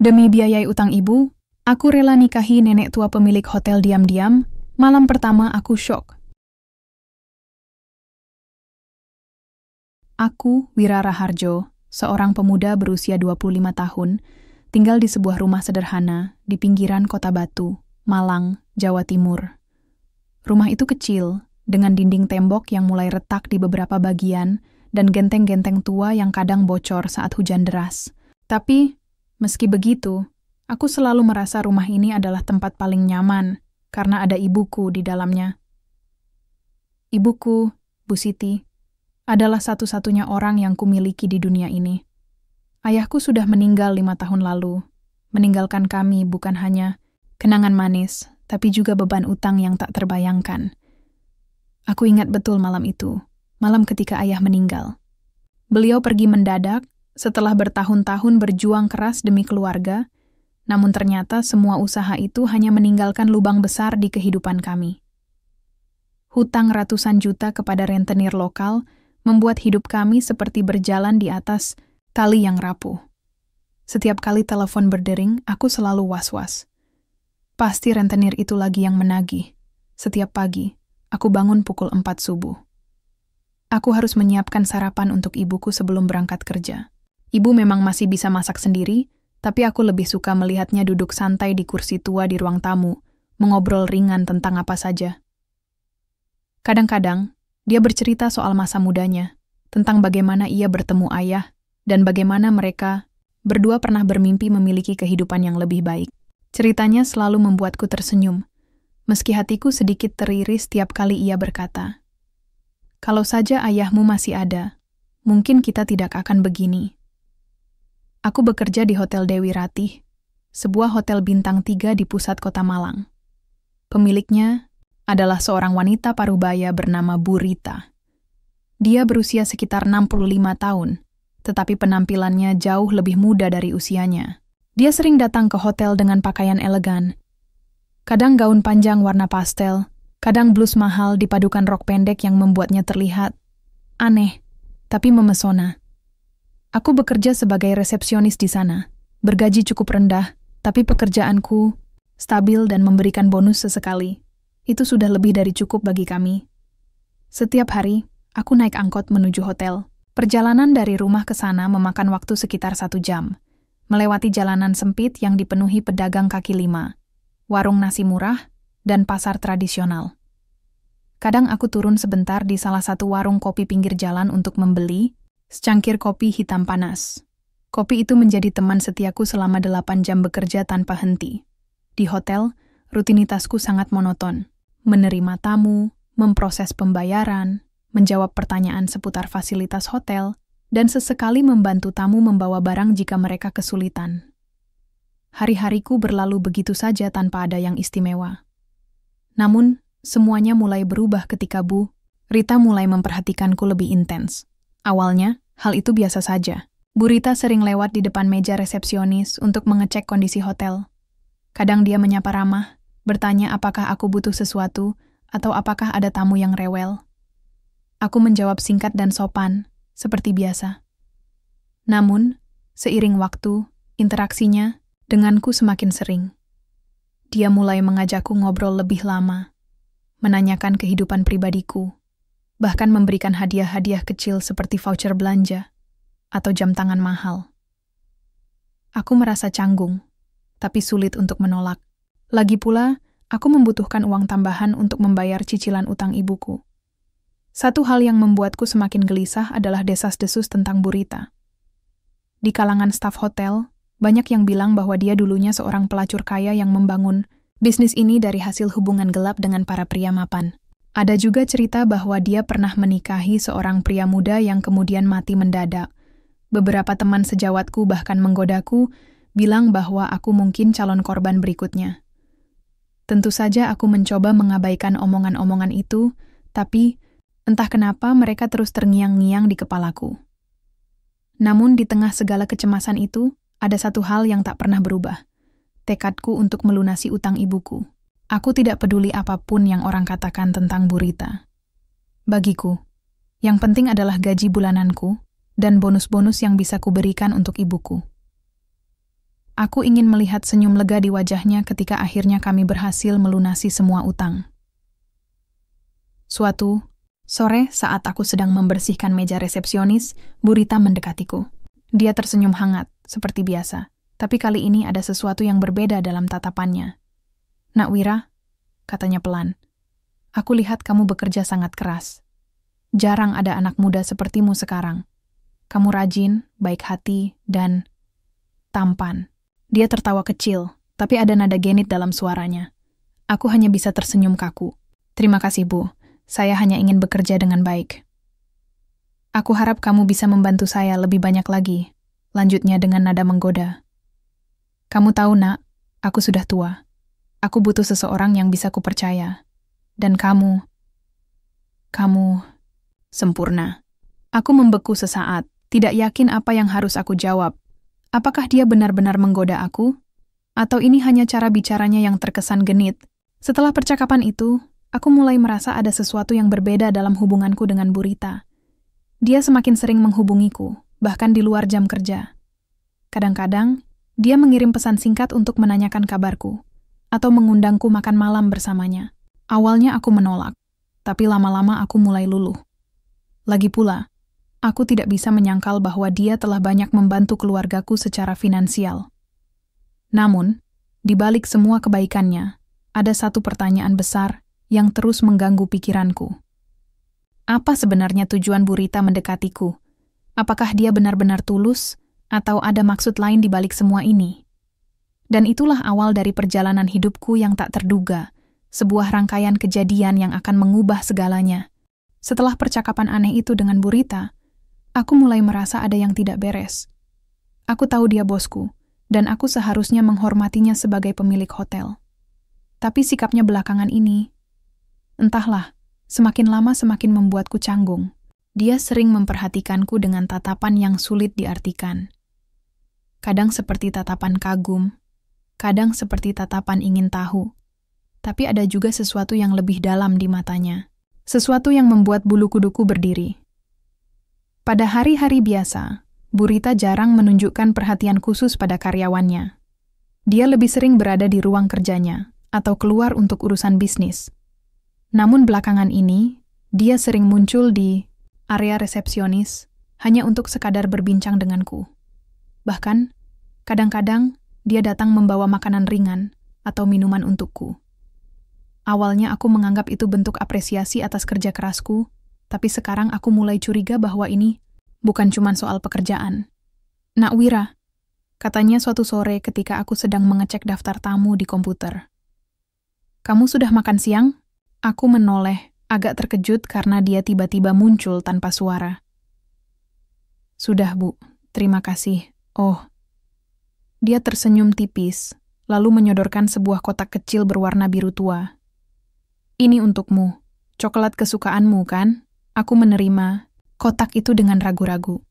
Demi biayai utang ibu, aku rela nikahi nenek tua pemilik hotel diam-diam. Malam pertama aku syok. Aku, Wira Raharjo, seorang pemuda berusia 25 tahun, tinggal di sebuah rumah sederhana di pinggiran Kota Batu, Malang, Jawa Timur. Rumah itu kecil, dengan dinding tembok yang mulai retak di beberapa bagian dan genteng-genteng tua yang kadang bocor saat hujan deras. Tapi, meski begitu, aku selalu merasa rumah ini adalah tempat paling nyaman karena ada ibuku di dalamnya. Ibuku, Bu Siti, adalah satu-satunya orang yang kumiliki di dunia ini. Ayahku sudah meninggal 5 tahun lalu, meninggalkan kami bukan hanya kenangan manis, tapi juga beban utang yang tak terbayangkan. Aku ingat betul malam itu, malam ketika ayah meninggal. Beliau pergi mendadak setelah bertahun-tahun berjuang keras demi keluarga, namun ternyata semua usaha itu hanya meninggalkan lubang besar di kehidupan kami. Hutang ratusan juta kepada rentenir lokal membuat hidup kami seperti berjalan di atas tali yang rapuh. Setiap kali telepon berdering, aku selalu was-was. Pasti rentenir itu lagi yang menagih. Setiap pagi, aku bangun pukul 4 subuh. Aku harus menyiapkan sarapan untuk ibuku sebelum berangkat kerja. Ibu memang masih bisa masak sendiri, tapi aku lebih suka melihatnya duduk santai di kursi tua di ruang tamu, mengobrol ringan tentang apa saja. Kadang-kadang, dia bercerita soal masa mudanya, tentang bagaimana ia bertemu ayah, dan bagaimana mereka berdua pernah bermimpi memiliki kehidupan yang lebih baik. Ceritanya selalu membuatku tersenyum, meski hatiku sedikit teriris setiap kali ia berkata, "Kalau saja ayahmu masih ada, mungkin kita tidak akan begini." Aku bekerja di Hotel Dewi Ratih, sebuah hotel bintang 3 di pusat kota Malang. Pemiliknya adalah seorang wanita parubaya bernama Bu Rita. Dia berusia sekitar 65 tahun, tetapi penampilannya jauh lebih muda dari usianya. Dia sering datang ke hotel dengan pakaian elegan. Kadang gaun panjang warna pastel, kadang blus mahal dipadukan rok pendek yang membuatnya terlihat aneh, tapi memesona. Aku bekerja sebagai resepsionis di sana, bergaji cukup rendah, tapi pekerjaanku stabil dan memberikan bonus sesekali. Itu sudah lebih dari cukup bagi kami. Setiap hari, aku naik angkot menuju hotel. Perjalanan dari rumah ke sana memakan waktu sekitar 1 jam, melewati jalanan sempit yang dipenuhi pedagang kaki lima, warung nasi murah, dan pasar tradisional. Kadang aku turun sebentar di salah satu warung kopi pinggir jalan untuk membeli secangkir kopi hitam panas. Kopi itu menjadi teman setiaku selama 8 jam bekerja tanpa henti. Di hotel, rutinitasku sangat monoton. Menerima tamu, memproses pembayaran, menjawab pertanyaan seputar fasilitas hotel, dan sesekali membantu tamu membawa barang jika mereka kesulitan. Hari-hariku berlalu begitu saja tanpa ada yang istimewa. Namun, semuanya mulai berubah ketika Bu Rita mulai memperhatikanku lebih intens. Awalnya, hal itu biasa saja. Bu Rita sering lewat di depan meja resepsionis untuk mengecek kondisi hotel. Kadang dia menyapa ramah, bertanya apakah aku butuh sesuatu atau apakah ada tamu yang rewel. Aku menjawab singkat dan sopan, seperti biasa. Namun, seiring waktu, interaksinya denganku semakin sering. Dia mulai mengajakku ngobrol lebih lama, menanyakan kehidupan pribadiku, bahkan memberikan hadiah-hadiah kecil seperti voucher belanja atau jam tangan mahal. Aku merasa canggung, tapi sulit untuk menolak. Lagi pula, aku membutuhkan uang tambahan untuk membayar cicilan utang ibuku. Satu hal yang membuatku semakin gelisah adalah desas-desus tentang Bu Rita. Di kalangan staf hotel, banyak yang bilang bahwa dia dulunya seorang pelacur kaya yang membangun bisnis ini dari hasil hubungan gelap dengan para pria mapan. Ada juga cerita bahwa dia pernah menikahi seorang pria muda yang kemudian mati mendadak. Beberapa teman sejawatku bahkan menggodaku, bilang bahwa aku mungkin calon korban berikutnya. Tentu saja aku mencoba mengabaikan omongan-omongan itu, tapi entah kenapa mereka terus terngiang-ngiang di kepalaku. Namun di tengah segala kecemasan itu, ada satu hal yang tak pernah berubah. Tekadku untuk melunasi utang ibuku. Aku tidak peduli apapun yang orang katakan tentang Bu Rita. Bagiku, yang penting adalah gaji bulananku dan bonus-bonus yang bisa kuberikan untuk ibuku. Aku ingin melihat senyum lega di wajahnya ketika akhirnya kami berhasil melunasi semua utang. Suatu sore saat aku sedang membersihkan meja resepsionis, Bu Rita mendekatiku. Dia tersenyum hangat, seperti biasa, tapi kali ini ada sesuatu yang berbeda dalam tatapannya. "Nak Wira," katanya pelan, "aku lihat kamu bekerja sangat keras. Jarang ada anak muda sepertimu sekarang. Kamu rajin, baik hati, dan tampan." Dia tertawa kecil, tapi ada nada genit dalam suaranya. Aku hanya bisa tersenyum kaku. "Terima kasih, Bu. Saya hanya ingin bekerja dengan baik." "Aku harap kamu bisa membantu saya lebih banyak lagi," lanjutnya dengan nada menggoda. "Kamu tahu, Nak, aku sudah tua. Aku butuh seseorang yang bisa kupercaya. Dan kamu sempurna." Aku membeku sesaat, tidak yakin apa yang harus aku jawab. Apakah dia benar-benar menggoda aku? Atau ini hanya cara bicaranya yang terkesan genit? Setelah percakapan itu, aku mulai merasa ada sesuatu yang berbeda dalam hubunganku dengan Bu Rita. Dia semakin sering menghubungiku, bahkan di luar jam kerja. Kadang-kadang, dia mengirim pesan singkat untuk menanyakan kabarku, atau mengundangku makan malam bersamanya. Awalnya aku menolak, tapi lama-lama aku mulai luluh. Lagi pula, aku tidak bisa menyangkal bahwa dia telah banyak membantu keluargaku secara finansial. Namun, di balik semua kebaikannya, ada satu pertanyaan besar yang terus mengganggu pikiranku. Apa sebenarnya tujuan Bu Rita mendekatiku? Apakah dia benar-benar tulus, atau ada maksud lain di balik semua ini? Dan itulah awal dari perjalanan hidupku yang tak terduga, sebuah rangkaian kejadian yang akan mengubah segalanya. Setelah percakapan aneh itu dengan Bu Rita, aku mulai merasa ada yang tidak beres. Aku tahu dia bosku, dan aku seharusnya menghormatinya sebagai pemilik hotel. Tapi sikapnya belakangan ini, entahlah, semakin lama semakin membuatku canggung. Dia sering memperhatikanku dengan tatapan yang sulit diartikan. Kadang seperti tatapan kagum, kadang seperti tatapan ingin tahu. Tapi ada juga sesuatu yang lebih dalam di matanya. Sesuatu yang membuat bulu kuduku berdiri. Pada hari-hari biasa, Bu Rita jarang menunjukkan perhatian khusus pada karyawannya. Dia lebih sering berada di ruang kerjanya atau keluar untuk urusan bisnis. Namun belakangan ini, dia sering muncul di area resepsionis hanya untuk sekadar berbincang denganku. Bahkan, kadang-kadang dia datang membawa makanan ringan atau minuman untukku. Awalnya aku menganggap itu bentuk apresiasi atas kerja kerasku, tapi sekarang aku mulai curiga bahwa ini bukan cuma soal pekerjaan. "Nak Wira," katanya suatu sore ketika aku sedang mengecek daftar tamu di komputer. "Kamu sudah makan siang?" Aku menoleh, agak terkejut karena dia tiba-tiba muncul tanpa suara. "Sudah, Bu. Terima kasih." "Oh." Dia tersenyum tipis, lalu menyodorkan sebuah kotak kecil berwarna biru tua. "Ini untukmu. Coklat kesukaanmu, kan?" Aku menerima kotak itu dengan ragu-ragu.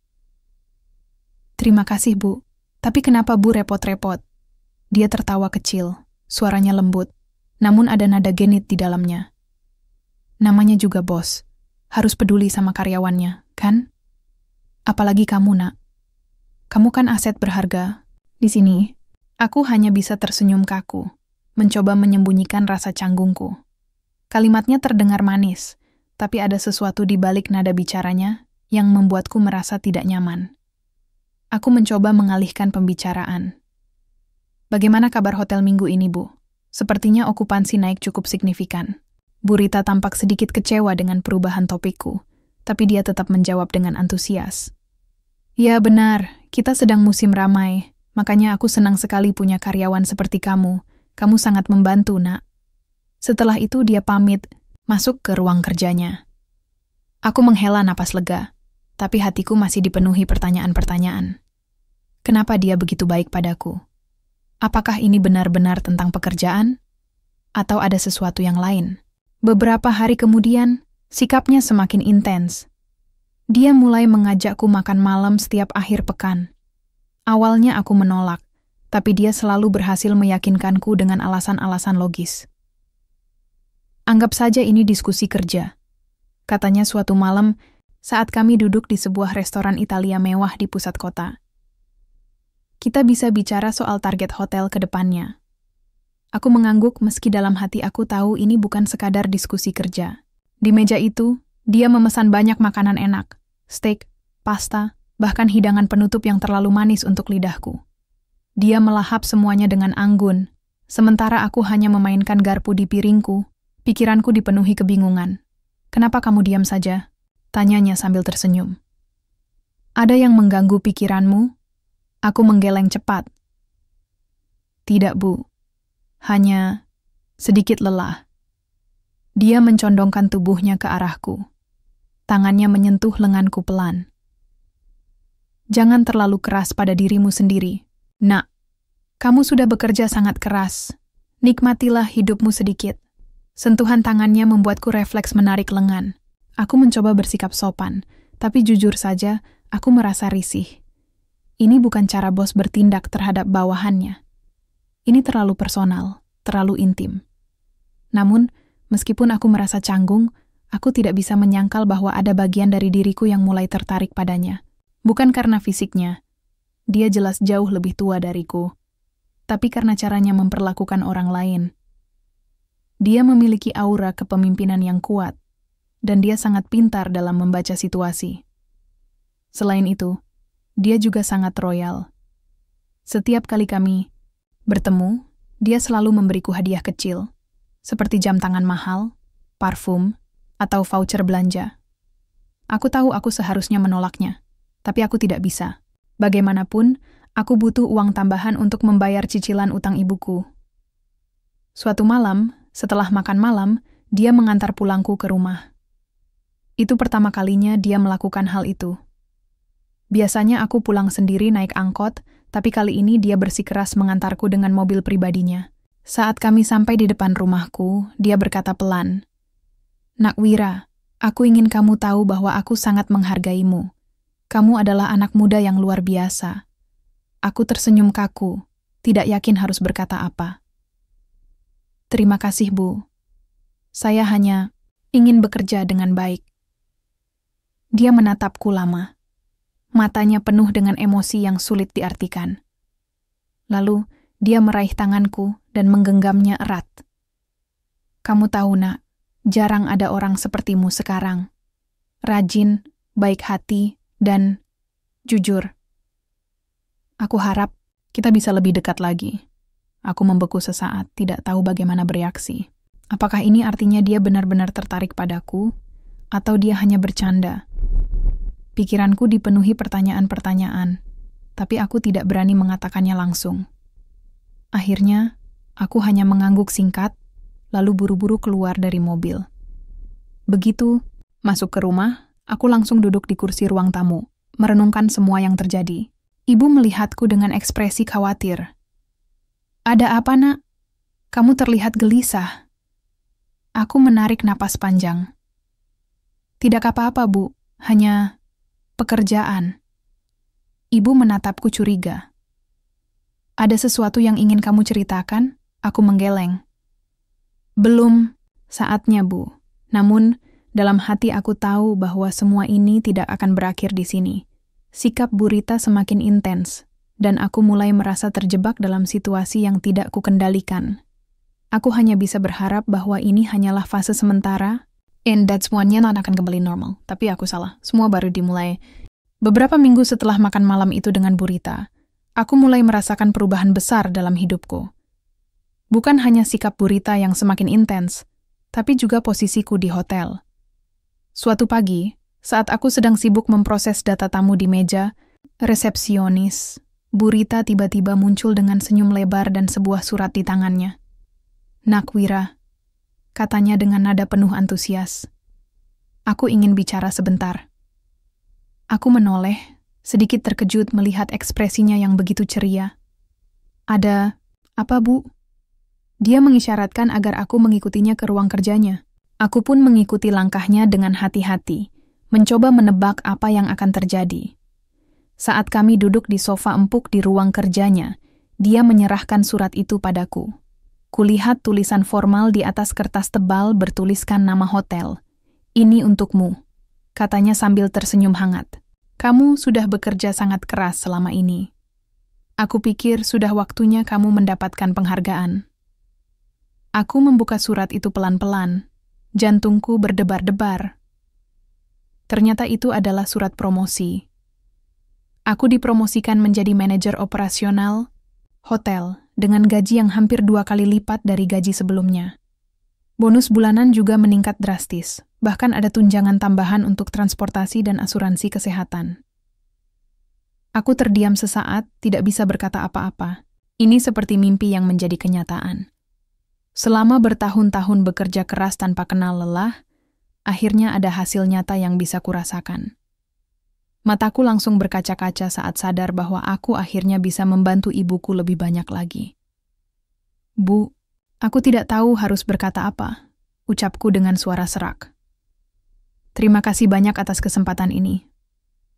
"Terima kasih, Bu. Tapi kenapa Bu repot-repot?" Dia tertawa kecil, suaranya lembut, namun ada nada genit di dalamnya. "Namanya juga bos. Harus peduli sama karyawannya, kan? Apalagi kamu, Nak. Kamu kan aset berharga." Di sini, aku hanya bisa tersenyum kaku, mencoba menyembunyikan rasa canggungku. Kalimatnya terdengar manis, tapi ada sesuatu di balik nada bicaranya yang membuatku merasa tidak nyaman. Aku mencoba mengalihkan pembicaraan. "Bagaimana kabar hotel minggu ini, Bu? Sepertinya okupansi naik cukup signifikan." Bu Rita tampak sedikit kecewa dengan perubahan topikku, tapi dia tetap menjawab dengan antusias. "Ya benar, kita sedang musim ramai, makanya aku senang sekali punya karyawan seperti kamu. Kamu sangat membantu, Nak." Setelah itu dia pamit, masuk ke ruang kerjanya. Aku menghela napas lega, tapi hatiku masih dipenuhi pertanyaan-pertanyaan. Kenapa dia begitu baik padaku? Apakah ini benar-benar tentang pekerjaan? Atau ada sesuatu yang lain? Beberapa hari kemudian, sikapnya semakin intens. Dia mulai mengajakku makan malam setiap akhir pekan. Awalnya aku menolak, tapi dia selalu berhasil meyakinkanku dengan alasan-alasan logis. "Anggap saja ini diskusi kerja," katanya suatu malam saat kami duduk di sebuah restoran Italia mewah di pusat kota. Kita bisa bicara soal target hotel ke depannya. Aku mengangguk meski dalam hati aku tahu ini bukan sekadar diskusi kerja. Di meja itu, dia memesan banyak makanan enak, steak, pasta, bahkan hidangan penutup yang terlalu manis untuk lidahku. Dia melahap semuanya dengan anggun, sementara aku hanya memainkan garpu di piringku. Pikiranku dipenuhi kebingungan. "Kenapa kamu diam saja?" tanyanya sambil tersenyum. "Ada yang mengganggu pikiranmu?" Aku menggeleng cepat. "Tidak, Bu. Hanya sedikit lelah." Dia mencondongkan tubuhnya ke arahku. Tangannya menyentuh lenganku pelan. "Jangan terlalu keras pada dirimu sendiri, Nak. Kamu sudah bekerja sangat keras. Nikmatilah hidupmu sedikit." Sentuhan tangannya membuatku refleks menarik lengan. Aku mencoba bersikap sopan, tapi jujur saja, aku merasa risih. Ini bukan cara bos bertindak terhadap bawahannya. Ini terlalu personal, terlalu intim. Namun, meskipun aku merasa canggung, aku tidak bisa menyangkal bahwa ada bagian dari diriku yang mulai tertarik padanya. Bukan karena fisiknya. Dia jelas jauh lebih tua dariku. Tapi karena caranya memperlakukan orang lain. Dia memiliki aura kepemimpinan yang kuat, dan dia sangat pintar dalam membaca situasi. Selain itu, dia juga sangat royal. Setiap kali kami bertemu, dia selalu memberiku hadiah kecil, seperti jam tangan mahal, parfum, atau voucher belanja. Aku tahu aku seharusnya menolaknya, tapi aku tidak bisa. Bagaimanapun, aku butuh uang tambahan untuk membayar cicilan utang ibuku. Suatu malam, setelah makan malam, dia mengantar pulangku ke rumah. Itu pertama kalinya dia melakukan hal itu. Biasanya aku pulang sendiri naik angkot, tapi kali ini dia bersikeras mengantarku dengan mobil pribadinya. Saat kami sampai di depan rumahku, dia berkata pelan, "Nak Wira, aku ingin kamu tahu bahwa aku sangat menghargaimu. Kamu adalah anak muda yang luar biasa." Aku tersenyum kaku, tidak yakin harus berkata apa. "Terima kasih, Bu. Saya hanya ingin bekerja dengan baik." Dia menatapku lama. Matanya penuh dengan emosi yang sulit diartikan. Lalu, dia meraih tanganku dan menggenggamnya erat. "Kamu tahu, Nak, jarang ada orang sepertimu sekarang. Rajin, baik hati, dan jujur. Aku harap kita bisa lebih dekat lagi." Aku membeku sesaat, tidak tahu bagaimana bereaksi. Apakah ini artinya dia benar-benar tertarik padaku, atau dia hanya bercanda? Pikiranku dipenuhi pertanyaan-pertanyaan, tapi aku tidak berani mengatakannya langsung. Akhirnya, aku hanya mengangguk singkat, lalu buru-buru keluar dari mobil. Begitu masuk ke rumah, aku langsung duduk di kursi ruang tamu, merenungkan semua yang terjadi. Ibu melihatku dengan ekspresi khawatir. "Ada apa, Nak? Kamu terlihat gelisah." Aku menarik napas panjang. "Tidak apa-apa, Bu. Hanya pekerjaan." Ibu menatapku curiga. "Ada sesuatu yang ingin kamu ceritakan?" Aku menggeleng. "Belum saatnya, Bu. Namun, dalam hati aku tahu bahwa semua ini tidak akan berakhir di sini." Sikap Bu Rita semakin intens, dan aku mulai merasa terjebak dalam situasi yang tidak kukendalikan. Aku hanya bisa berharap bahwa ini hanyalah fase sementara, and that semuanya akan kembali normal. Tapi aku salah, semua baru dimulai. Beberapa minggu setelah makan malam itu dengan Bu Rita, aku mulai merasakan perubahan besar dalam hidupku. Bukan hanya sikap Bu Rita yang semakin intens, tapi juga posisiku di hotel. Suatu pagi, saat aku sedang sibuk memproses data tamu di meja, resepsionis Bu Rita tiba-tiba muncul dengan senyum lebar dan sebuah surat di tangannya. "Nak Wira," katanya dengan nada penuh antusias. "Aku ingin bicara sebentar." Aku menoleh, sedikit terkejut melihat ekspresinya yang begitu ceria. "Ada apa, Bu?" Dia mengisyaratkan agar aku mengikutinya ke ruang kerjanya. Aku pun mengikuti langkahnya dengan hati-hati, mencoba menebak apa yang akan terjadi. Saat kami duduk di sofa empuk di ruang kerjanya, dia menyerahkan surat itu padaku. Kulihat tulisan formal di atas kertas tebal bertuliskan nama hotel. "Ini untukmu," katanya sambil tersenyum hangat. "Kamu sudah bekerja sangat keras selama ini." Aku pikir sudah waktunya kamu mendapatkan penghargaan. Aku membuka surat itu pelan-pelan. Jantungku berdebar-debar. Ternyata itu adalah surat promosi. Aku dipromosikan menjadi manajer operasional hotel dengan gaji yang hampir 2 kali lipat dari gaji sebelumnya. Bonus bulanan juga meningkat drastis, bahkan ada tunjangan tambahan untuk transportasi dan asuransi kesehatan. Aku terdiam sesaat, tidak bisa berkata apa-apa. Ini seperti mimpi yang menjadi kenyataan. Selama bertahun-tahun bekerja keras tanpa kenal lelah, akhirnya ada hasil nyata yang bisa kurasakan. Mataku langsung berkaca-kaca saat sadar bahwa aku akhirnya bisa membantu ibuku lebih banyak lagi. Bu, aku tidak tahu harus berkata apa, ucapku dengan suara serak. Terima kasih banyak atas kesempatan ini.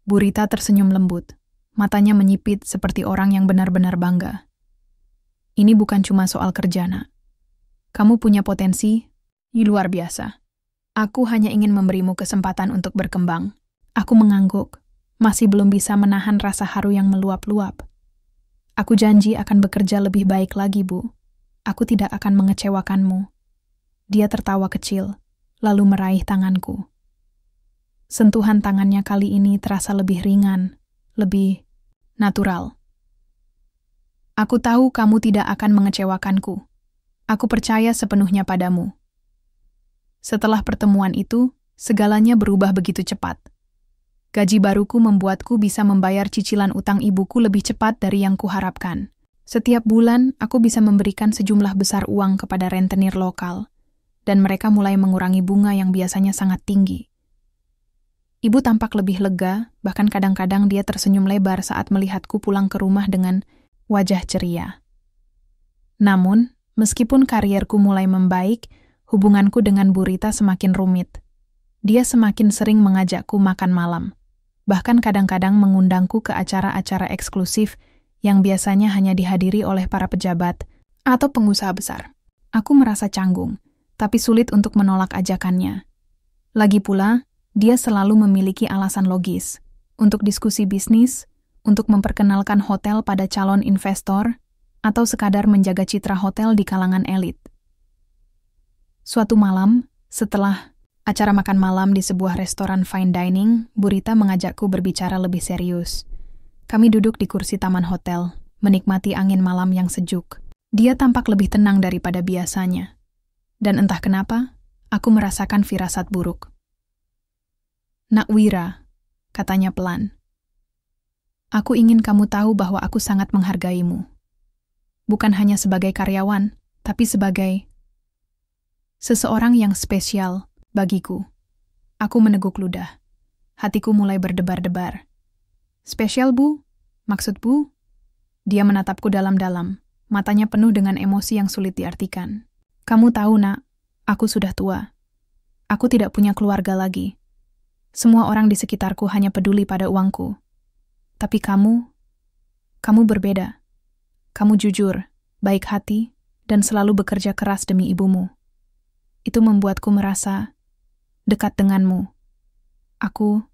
Bu Rita tersenyum lembut. Matanya menyipit seperti orang yang benar-benar bangga. Ini bukan cuma soal kerja, Nak. Kamu punya potensi luar biasa. Aku hanya ingin memberimu kesempatan untuk berkembang. Aku mengangguk, masih belum bisa menahan rasa haru yang meluap-luap. Aku janji akan bekerja lebih baik lagi, Bu. Aku tidak akan mengecewakanmu. Dia tertawa kecil, lalu meraih tanganku. Sentuhan tangannya kali ini terasa lebih ringan, lebih natural. Aku tahu kamu tidak akan mengecewakanku. Aku percaya sepenuhnya padamu. Setelah pertemuan itu, segalanya berubah begitu cepat. Gaji baruku membuatku bisa membayar cicilan utang ibuku lebih cepat dari yang kuharapkan. Setiap bulan, aku bisa memberikan sejumlah besar uang kepada rentenir lokal, dan mereka mulai mengurangi bunga yang biasanya sangat tinggi. Ibu tampak lebih lega, bahkan kadang-kadang dia tersenyum lebar saat melihatku pulang ke rumah dengan wajah ceria. Namun, meskipun karierku mulai membaik, hubunganku dengan Bu Rita semakin rumit. Dia semakin sering mengajakku makan malam, bahkan kadang-kadang mengundangku ke acara-acara eksklusif yang biasanya hanya dihadiri oleh para pejabat atau pengusaha besar. Aku merasa canggung, tapi sulit untuk menolak ajakannya. Lagi pula, dia selalu memiliki alasan logis untuk diskusi bisnis, untuk memperkenalkan hotel pada calon investor, atau sekadar menjaga citra hotel di kalangan elit. Suatu malam, setelah acara makan malam di sebuah restoran fine dining, Bu Rita mengajakku berbicara lebih serius. Kami duduk di kursi taman hotel, menikmati angin malam yang sejuk. Dia tampak lebih tenang daripada biasanya. Dan entah kenapa, aku merasakan firasat buruk. Nak Wira, katanya pelan. Aku ingin kamu tahu bahwa aku sangat menghargaimu. Bukan hanya sebagai karyawan, tapi sebagai seseorang yang spesial bagiku. Aku meneguk ludah. Hatiku mulai berdebar-debar. Spesial, Bu? Maksud Bu? Dia menatapku dalam-dalam, matanya penuh dengan emosi yang sulit diartikan. Kamu tahu, Nak, aku sudah tua. Aku tidak punya keluarga lagi. Semua orang di sekitarku hanya peduli pada uangku. Tapi kamu berbeda. Kamu jujur, baik hati, dan selalu bekerja keras demi ibumu. Itu membuatku merasa dekat denganmu. Aku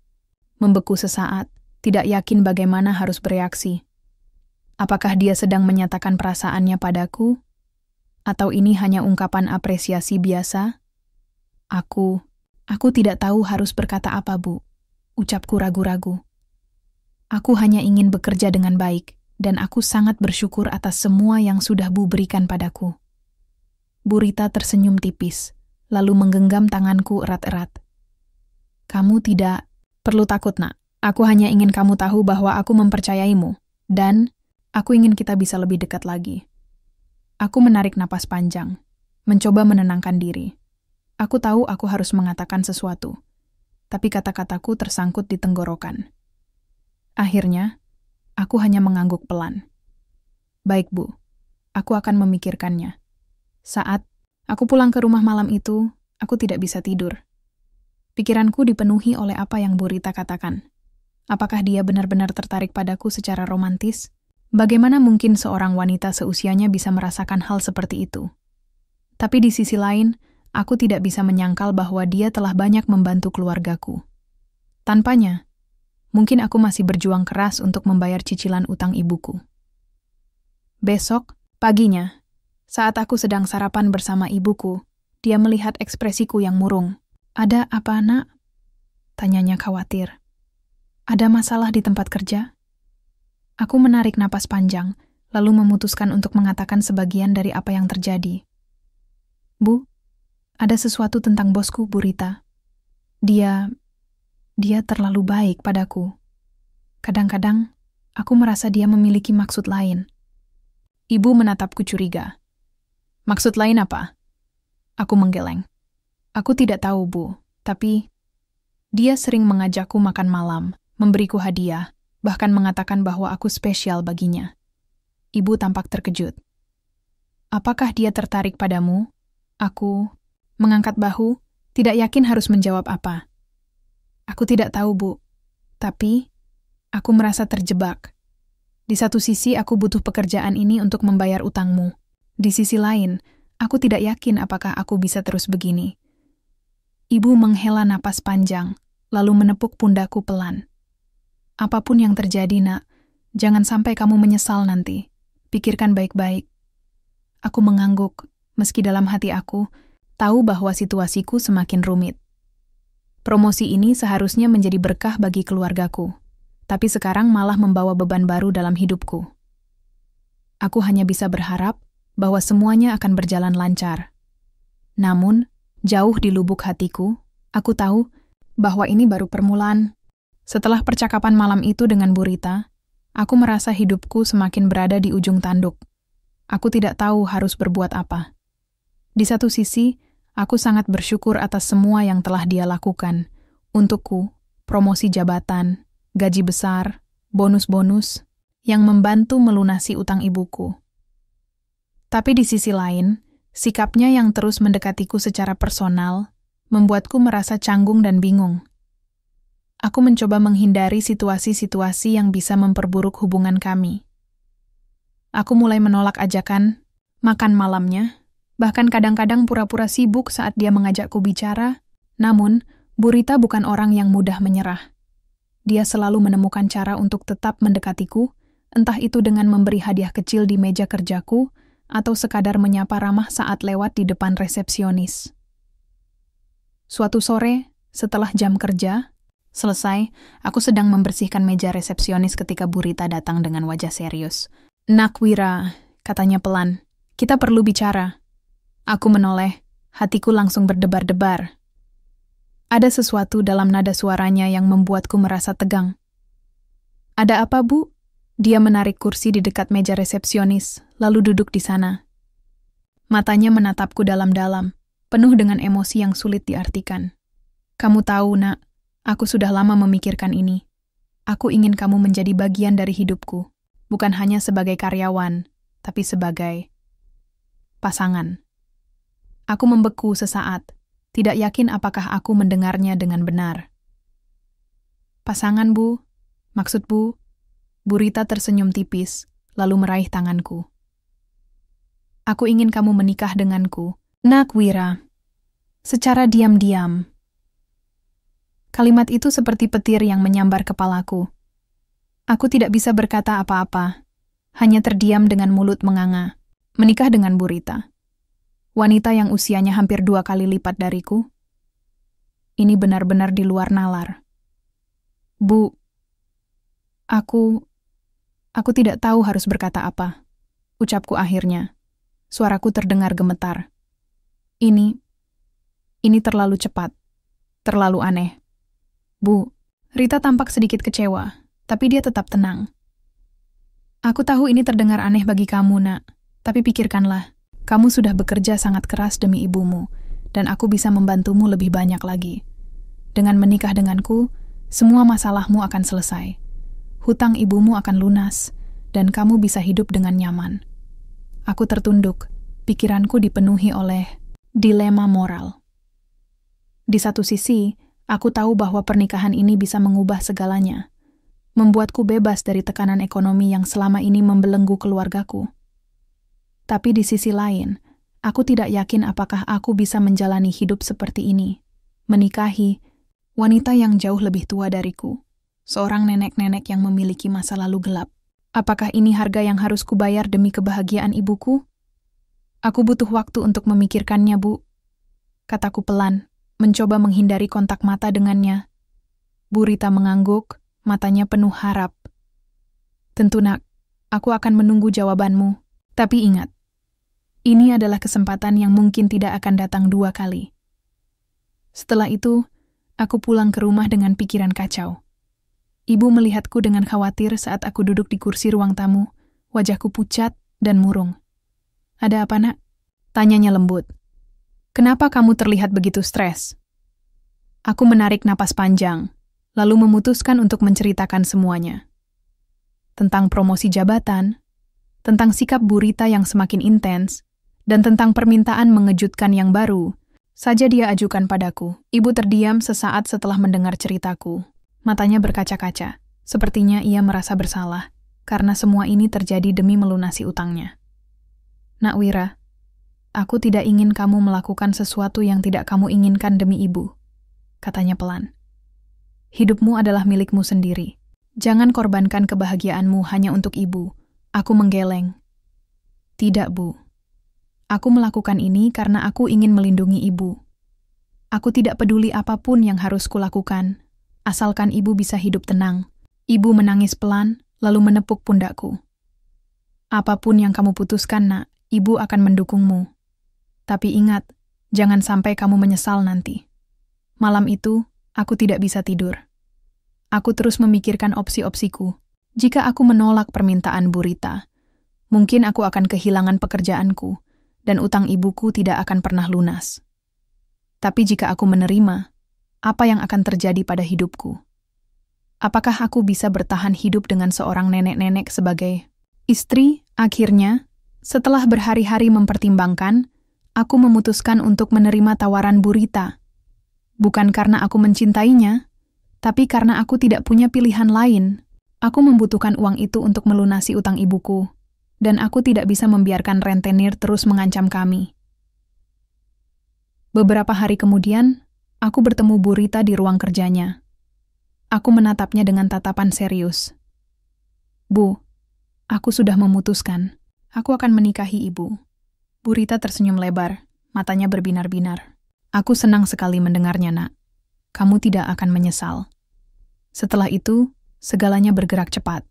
membeku sesaat, tidak yakin bagaimana harus bereaksi. Apakah dia sedang menyatakan perasaannya padaku? Atau ini hanya ungkapan apresiasi biasa? Aku tidak tahu harus berkata apa, Bu. Ucapku ragu-ragu. Aku hanya ingin bekerja dengan baik, dan aku sangat bersyukur atas semua yang sudah Bu berikan padaku. Bu Rita tersenyum tipis, lalu menggenggam tanganku erat-erat. Kamu tidak perlu takut, Nak. Aku hanya ingin kamu tahu bahwa aku mempercayaimu, dan aku ingin kita bisa lebih dekat lagi. Aku menarik napas panjang, mencoba menenangkan diri. Aku tahu aku harus mengatakan sesuatu, tapi kata-kataku tersangkut di tenggorokan. Akhirnya, aku hanya mengangguk pelan. Baik, Bu, aku akan memikirkannya. Saat aku pulang ke rumah malam itu, aku tidak bisa tidur. Pikiranku dipenuhi oleh apa yang Bu Rita katakan. Apakah dia benar-benar tertarik padaku secara romantis? Bagaimana mungkin seorang wanita seusianya bisa merasakan hal seperti itu? Tapi di sisi lain, aku tidak bisa menyangkal bahwa dia telah banyak membantu keluargaku. Tanpanya, mungkin aku masih berjuang keras untuk membayar cicilan utang ibuku. Besok, paginya, saat aku sedang sarapan bersama ibuku, dia melihat ekspresiku yang murung. "Ada apa, Nak?" tanyanya khawatir. "Ada masalah di tempat kerja?" Aku menarik napas panjang, lalu memutuskan untuk mengatakan sebagian dari apa yang terjadi. "Bu, ada sesuatu tentang bosku, Bu Rita. Dia terlalu baik padaku. Kadang-kadang, aku merasa dia memiliki maksud lain." Ibu menatapku curiga. "Maksud lain apa?" Aku menggeleng. "Aku tidak tahu, Bu, tapi dia sering mengajakku makan malam, memberiku hadiah, bahkan mengatakan bahwa aku spesial baginya." Ibu tampak terkejut. "Apakah dia tertarik padamu?" Aku mengangkat bahu, tidak yakin harus menjawab apa. "Aku tidak tahu, Bu. Tapi, aku merasa terjebak. Di satu sisi, aku butuh pekerjaan ini untuk membayar utangmu. Di sisi lain, aku tidak yakin apakah aku bisa terus begini." Ibu menghela napas panjang, lalu menepuk pundaku pelan. "Apapun yang terjadi, Nak, jangan sampai kamu menyesal nanti. Pikirkan baik-baik." Aku mengangguk, meski dalam hati aku tahu bahwa situasiku semakin rumit. Promosi ini seharusnya menjadi berkah bagi keluargaku, tapi sekarang malah membawa beban baru dalam hidupku. Aku hanya bisa berharap bahwa semuanya akan berjalan lancar. Namun, jauh di lubuk hatiku, aku tahu bahwa ini baru permulaan. Setelah percakapan malam itu dengan Bu Rita, aku merasa hidupku semakin berada di ujung tanduk. Aku tidak tahu harus berbuat apa. Di satu sisi, aku sangat bersyukur atas semua yang telah dia lakukan. Untukku, promosi jabatan, gaji besar, bonus-bonus, yang membantu melunasi utang ibuku. Tapi di sisi lain, sikapnya yang terus mendekatiku secara personal, membuatku merasa canggung dan bingung. Aku mencoba menghindari situasi-situasi yang bisa memperburuk hubungan kami. Aku mulai menolak ajakan makan malamnya, bahkan kadang-kadang pura-pura sibuk saat dia mengajakku bicara. Namun, Bu Rita bukan orang yang mudah menyerah. Dia selalu menemukan cara untuk tetap mendekatiku, entah itu dengan memberi hadiah kecil di meja kerjaku, atau sekadar menyapa ramah saat lewat di depan resepsionis. Suatu sore, setelah jam kerja selesai, aku sedang membersihkan meja resepsionis ketika Bu Rita datang dengan wajah serius. "Nak Wira," katanya pelan, "kita perlu bicara." Aku menoleh, hatiku langsung berdebar-debar. Ada sesuatu dalam nada suaranya yang membuatku merasa tegang. "Ada apa, Bu?" Dia menarik kursi di dekat meja resepsionis, lalu duduk di sana. Matanya menatapku dalam-dalam, penuh dengan emosi yang sulit diartikan. "Kamu tahu, Nak, aku sudah lama memikirkan ini. Aku ingin kamu menjadi bagian dari hidupku, bukan hanya sebagai karyawan, tapi sebagai pasangan." Aku membeku sesaat, tidak yakin apakah aku mendengarnya dengan benar. "Pasangan, Bu? Maksud Bu?" Bu Rita tersenyum tipis, lalu meraih tanganku. "Aku ingin kamu menikah denganku, Nak Wira." Secara diam-diam. Kalimat itu seperti petir yang menyambar kepalaku. Aku tidak bisa berkata apa-apa, hanya terdiam dengan mulut menganga. Menikah dengan Bu Rita, wanita yang usianya hampir 2 kali lipat dariku. Ini benar-benar di luar nalar. "Bu, aku tidak tahu harus berkata apa," ucapku akhirnya. Suaraku terdengar gemetar. Ini terlalu cepat, terlalu aneh." "Bu," Rita tampak sedikit kecewa, tapi dia tetap tenang. "Aku tahu ini terdengar aneh bagi kamu, Nak, tapi pikirkanlah. Kamu sudah bekerja sangat keras demi ibumu, dan aku bisa membantumu lebih banyak lagi. Dengan menikah denganku, semua masalahmu akan selesai. Hutang ibumu akan lunas, dan kamu bisa hidup dengan nyaman." Aku tertunduk, pikiranku dipenuhi oleh dilema moral. Di satu sisi, aku tahu bahwa pernikahan ini bisa mengubah segalanya, membuatku bebas dari tekanan ekonomi yang selama ini membelenggu keluargaku. Tapi di sisi lain, aku tidak yakin apakah aku bisa menjalani hidup seperti ini, menikahi wanita yang jauh lebih tua dariku, seorang nenek-nenek yang memiliki masa lalu gelap. Apakah ini harga yang harus kubayar demi kebahagiaan ibuku? Aku butuh waktu untuk memikirkannya, Bu. Kataku pelan, mencoba menghindari kontak mata dengannya. Bu Rita mengangguk, matanya penuh harap. Tentu nak, aku akan menunggu jawabanmu. Tapi ingat, ini adalah kesempatan yang mungkin tidak akan datang 2 kali. Setelah itu, aku pulang ke rumah dengan pikiran kacau. Ibu melihatku dengan khawatir saat aku duduk di kursi ruang tamu, wajahku pucat dan murung. Ada apa, nak? Tanyanya lembut. Kenapa kamu terlihat begitu stres? Aku menarik napas panjang, lalu memutuskan untuk menceritakan semuanya. Tentang promosi jabatan, tentang sikap Bu Rita yang semakin intens, dan tentang permintaan mengejutkan yang baru saja dia ajukan padaku. Ibu terdiam sesaat setelah mendengar ceritaku. Matanya berkaca-kaca, sepertinya ia merasa bersalah, karena semua ini terjadi demi melunasi utangnya. Nak Wira, aku tidak ingin kamu melakukan sesuatu yang tidak kamu inginkan demi ibu, katanya pelan. Hidupmu adalah milikmu sendiri. Jangan korbankan kebahagiaanmu hanya untuk ibu. Aku menggeleng. Tidak, Bu. Aku melakukan ini karena aku ingin melindungi ibu. Aku tidak peduli apapun yang harus kulakukan, asalkan ibu bisa hidup tenang. Ibu menangis pelan, lalu menepuk pundakku. Apapun yang kamu putuskan, nak, ibu akan mendukungmu. Tapi ingat, jangan sampai kamu menyesal nanti. Malam itu, aku tidak bisa tidur. Aku terus memikirkan opsi-opsiku. Jika aku menolak permintaan Bu Rita, mungkin aku akan kehilangan pekerjaanku, dan utang ibuku tidak akan pernah lunas. Tapi jika aku menerima, apa yang akan terjadi pada hidupku? Apakah aku bisa bertahan hidup dengan seorang nenek-nenek sebagai istri? Akhirnya, setelah berhari-hari mempertimbangkan, aku memutuskan untuk menerima tawaran Bu Rita. Bukan karena aku mencintainya, tapi karena aku tidak punya pilihan lain. Aku membutuhkan uang itu untuk melunasi utang ibuku, dan aku tidak bisa membiarkan rentenir terus mengancam kami. Beberapa hari kemudian, aku bertemu Bu Rita di ruang kerjanya. Aku menatapnya dengan tatapan serius. Bu, aku sudah memutuskan. Aku akan menikahi ibu. Bu Rita tersenyum lebar, matanya berbinar-binar. Aku senang sekali mendengarnya, nak. Kamu tidak akan menyesal. Setelah itu, segalanya bergerak cepat.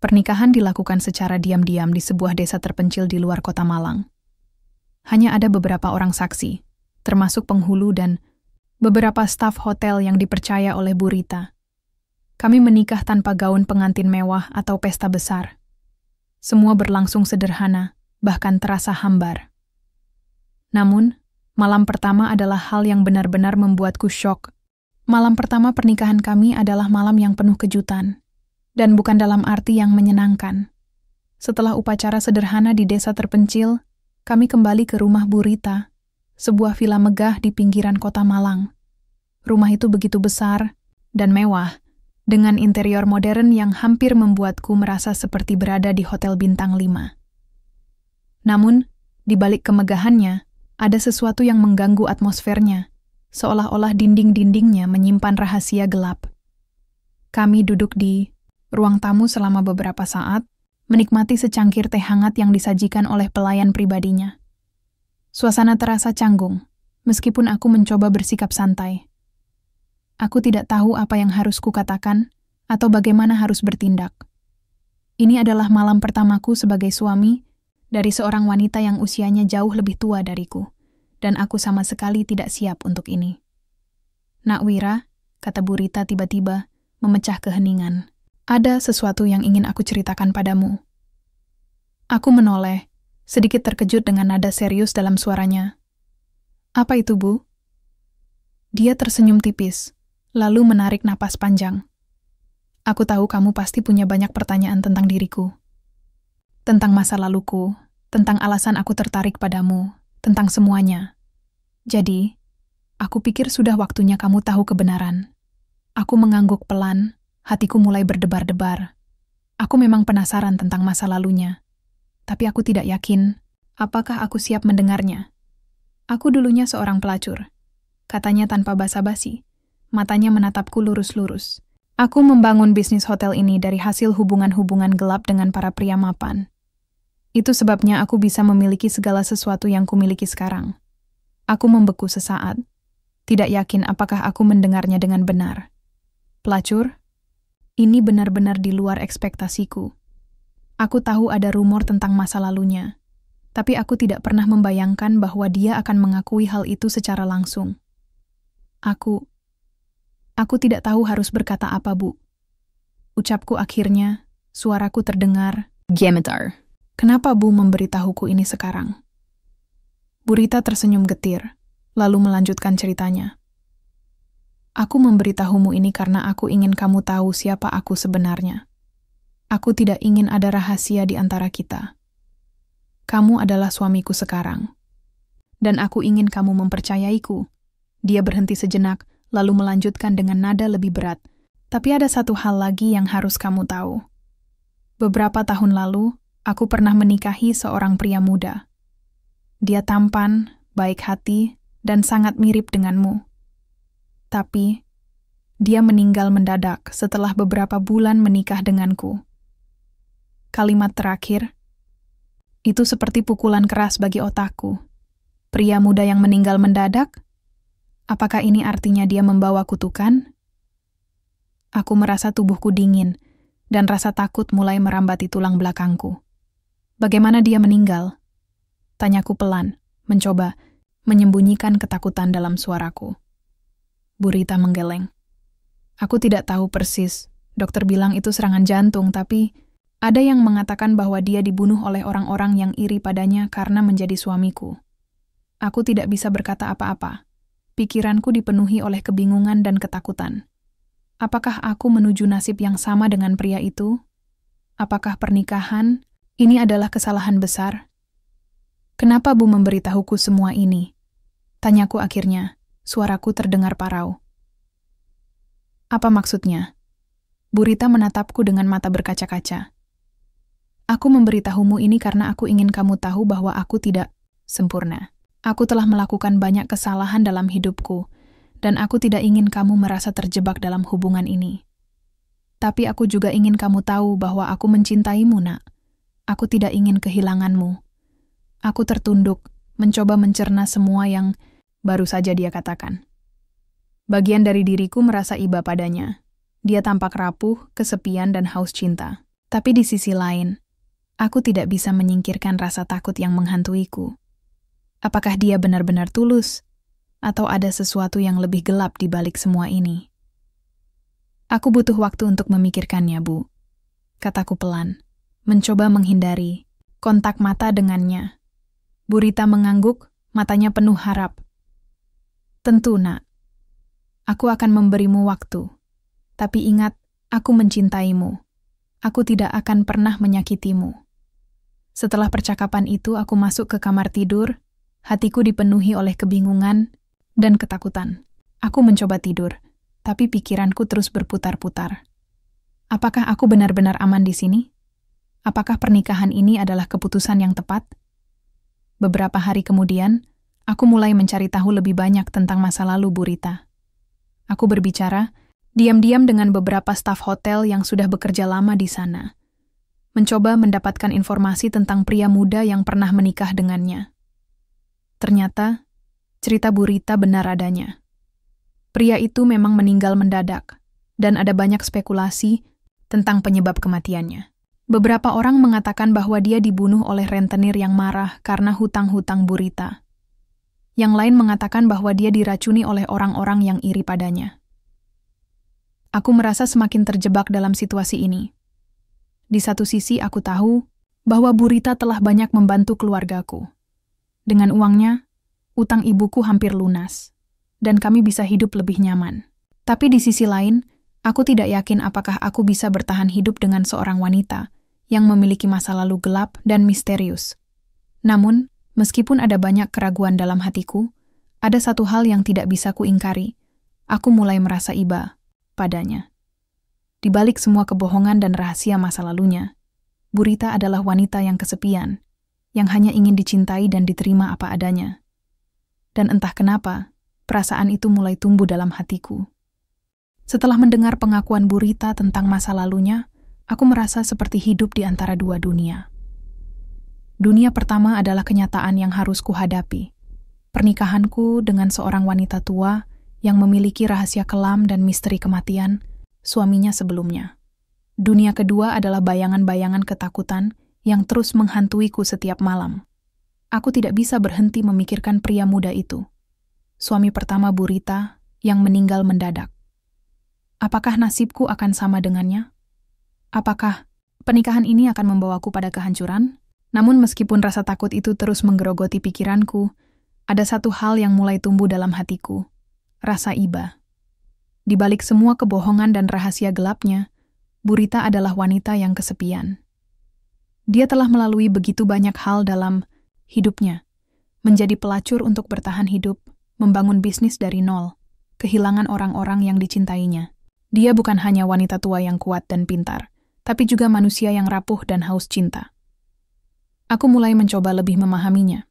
Pernikahan dilakukan secara diam-diam di sebuah desa terpencil di luar kota Malang. Hanya ada beberapa orang saksi, termasuk penghulu dan beberapa staf hotel yang dipercaya oleh Bu Rita. Kami menikah tanpa gaun pengantin mewah atau pesta besar. Semua berlangsung sederhana, bahkan terasa hambar. Namun, malam pertama adalah hal yang benar-benar membuatku syok. Malam pertama pernikahan kami adalah malam yang penuh kejutan, dan bukan dalam arti yang menyenangkan. Setelah upacara sederhana di desa terpencil, kami kembali ke rumah Bu Rita, sebuah vila megah di pinggiran kota Malang. Rumah itu begitu besar dan mewah, dengan interior modern yang hampir membuatku merasa seperti berada di hotel bintang 5. Namun, di balik kemegahannya, ada sesuatu yang mengganggu atmosfernya, seolah-olah dinding-dindingnya menyimpan rahasia gelap. Kami duduk di ruang tamu selama beberapa saat, menikmati secangkir teh hangat yang disajikan oleh pelayan pribadinya. Suasana terasa canggung, meskipun aku mencoba bersikap santai. Aku tidak tahu apa yang harus kukatakan atau bagaimana harus bertindak. Ini adalah malam pertamaku sebagai suami dari seorang wanita yang usianya jauh lebih tua dariku, dan aku sama sekali tidak siap untuk ini. Nak Wira, kata Bu Rita tiba-tiba, memecah keheningan. Ada sesuatu yang ingin aku ceritakan padamu. Aku menoleh, sedikit terkejut dengan nada serius dalam suaranya. Apa itu, Bu? Dia tersenyum tipis, lalu menarik napas panjang. Aku tahu kamu pasti punya banyak pertanyaan tentang diriku. Tentang masa laluku, tentang alasan aku tertarik padamu, tentang semuanya. Jadi, aku pikir sudah waktunya kamu tahu kebenaran. Aku mengangguk pelan, hatiku mulai berdebar-debar. Aku memang penasaran tentang masa lalunya, tapi aku tidak yakin apakah aku siap mendengarnya. Aku dulunya seorang pelacur, katanya tanpa basa-basi. Matanya menatapku lurus-lurus. Aku membangun bisnis hotel ini dari hasil hubungan-hubungan gelap dengan para pria mapan. Itu sebabnya aku bisa memiliki segala sesuatu yang kumiliki sekarang. Aku membeku sesaat. Tidak yakin apakah aku mendengarnya dengan benar. Pelacur, ini benar-benar di luar ekspektasiku. Aku tahu ada rumor tentang masa lalunya, tapi aku tidak pernah membayangkan bahwa dia akan mengakui hal itu secara langsung. Aku tidak tahu harus berkata apa, Bu. Ucapku akhirnya, suaraku terdengar gemetar. Kenapa Bu memberitahuku ini sekarang? Bu Rita tersenyum getir, lalu melanjutkan ceritanya. Aku memberitahumu ini karena aku ingin kamu tahu siapa aku sebenarnya. Aku tidak ingin ada rahasia di antara kita. Kamu adalah suamiku sekarang. Dan aku ingin kamu mempercayaiku. Dia berhenti sejenak, lalu melanjutkan dengan nada lebih berat. Tapi ada satu hal lagi yang harus kamu tahu. Beberapa tahun lalu, aku pernah menikahi seorang pria muda. Dia tampan, baik hati, dan sangat mirip denganmu. Tapi, dia meninggal mendadak setelah beberapa bulan menikah denganku. Kalimat terakhir, itu seperti pukulan keras bagi otakku. Pria muda yang meninggal mendadak? Apakah ini artinya dia membawa kutukan? Aku merasa tubuhku dingin, dan rasa takut mulai merambati tulang belakangku. Bagaimana dia meninggal? Tanyaku pelan, mencoba menyembunyikan ketakutan dalam suaraku. Bu Rita menggeleng. Aku tidak tahu persis. Dokter bilang itu serangan jantung, tapi ada yang mengatakan bahwa dia dibunuh oleh orang-orang yang iri padanya karena menjadi suamiku. Aku tidak bisa berkata apa-apa. Pikiranku dipenuhi oleh kebingungan dan ketakutan. Apakah aku menuju nasib yang sama dengan pria itu? Apakah pernikahan ini adalah kesalahan besar? Kenapa Bu memberitahuku semua ini? Tanyaku akhirnya, suaraku terdengar parau. Apa maksudnya? Bu Rita menatapku dengan mata berkaca-kaca. Aku memberitahumu ini karena aku ingin kamu tahu bahwa aku tidak sempurna. Aku telah melakukan banyak kesalahan dalam hidupku, dan aku tidak ingin kamu merasa terjebak dalam hubungan ini. Tapi aku juga ingin kamu tahu bahwa aku mencintaimu, Nak. Aku tidak ingin kehilanganmu. Aku tertunduk, mencoba mencerna semua yang baru saja dia katakan. Bagian dari diriku merasa iba padanya. Dia tampak rapuh, kesepian, dan haus cinta. Tapi di sisi lain, aku tidak bisa menyingkirkan rasa takut yang menghantuiku. Apakah dia benar-benar tulus? Atau ada sesuatu yang lebih gelap di balik semua ini? Aku butuh waktu untuk memikirkannya, Bu. Kataku pelan, mencoba menghindari kontak mata dengannya. Bu Rita mengangguk, matanya penuh harap. Tentu, Nak. Aku akan memberimu waktu. Tapi ingat, aku mencintaimu. Aku tidak akan pernah menyakitimu. Setelah percakapan itu, aku masuk ke kamar tidur. Hatiku dipenuhi oleh kebingungan dan ketakutan. Aku mencoba tidur, tapi pikiranku terus berputar-putar. Apakah aku benar-benar aman di sini? Apakah pernikahan ini adalah keputusan yang tepat? Beberapa hari kemudian, aku mulai mencari tahu lebih banyak tentang masa lalu Bu Rita. Aku berbicara diam-diam dengan beberapa staf hotel yang sudah bekerja lama di sana. Mencoba mendapatkan informasi tentang pria muda yang pernah menikah dengannya. Ternyata, cerita Bu Rita benar adanya. Pria itu memang meninggal mendadak, dan ada banyak spekulasi tentang penyebab kematiannya. Beberapa orang mengatakan bahwa dia dibunuh oleh rentenir yang marah karena hutang-hutang Bu Rita. Yang lain mengatakan bahwa dia diracuni oleh orang-orang yang iri padanya. Aku merasa semakin terjebak dalam situasi ini. Di satu sisi aku tahu bahwa Bu Rita telah banyak membantu keluargaku. Dengan uangnya, utang ibuku hampir lunas, dan kami bisa hidup lebih nyaman. Tapi di sisi lain, aku tidak yakin apakah aku bisa bertahan hidup dengan seorang wanita yang memiliki masa lalu gelap dan misterius. Namun, meskipun ada banyak keraguan dalam hatiku, ada satu hal yang tidak bisa kuingkari. Aku mulai merasa iba padanya. Di balik semua kebohongan dan rahasia masa lalunya, Bu Rita adalah wanita yang kesepian, yang hanya ingin dicintai dan diterima apa adanya. Dan entah kenapa, perasaan itu mulai tumbuh dalam hatiku. Setelah mendengar pengakuan Bu Rita tentang masa lalunya, aku merasa seperti hidup di antara dua dunia. Dunia pertama adalah kenyataan yang harus kuhadapi. Pernikahanku dengan seorang wanita tua yang memiliki rahasia kelam dan misteri kematian suaminya sebelumnya. Dunia kedua adalah bayangan-bayangan ketakutan yang terus menghantuiku setiap malam. Aku tidak bisa berhenti memikirkan pria muda itu. Suami pertama Bu Rita yang meninggal mendadak. Apakah nasibku akan sama dengannya? Apakah pernikahan ini akan membawaku pada kehancuran? Namun meskipun rasa takut itu terus menggerogoti pikiranku, ada satu hal yang mulai tumbuh dalam hatiku, rasa iba. Di balik semua kebohongan dan rahasia gelapnya, Bu Rita adalah wanita yang kesepian. Dia telah melalui begitu banyak hal dalam hidupnya, menjadi pelacur untuk bertahan hidup, membangun bisnis dari nol, kehilangan orang-orang yang dicintainya. Dia bukan hanya wanita tua yang kuat dan pintar, tapi juga manusia yang rapuh dan haus cinta. Aku mulai mencoba lebih memahaminya.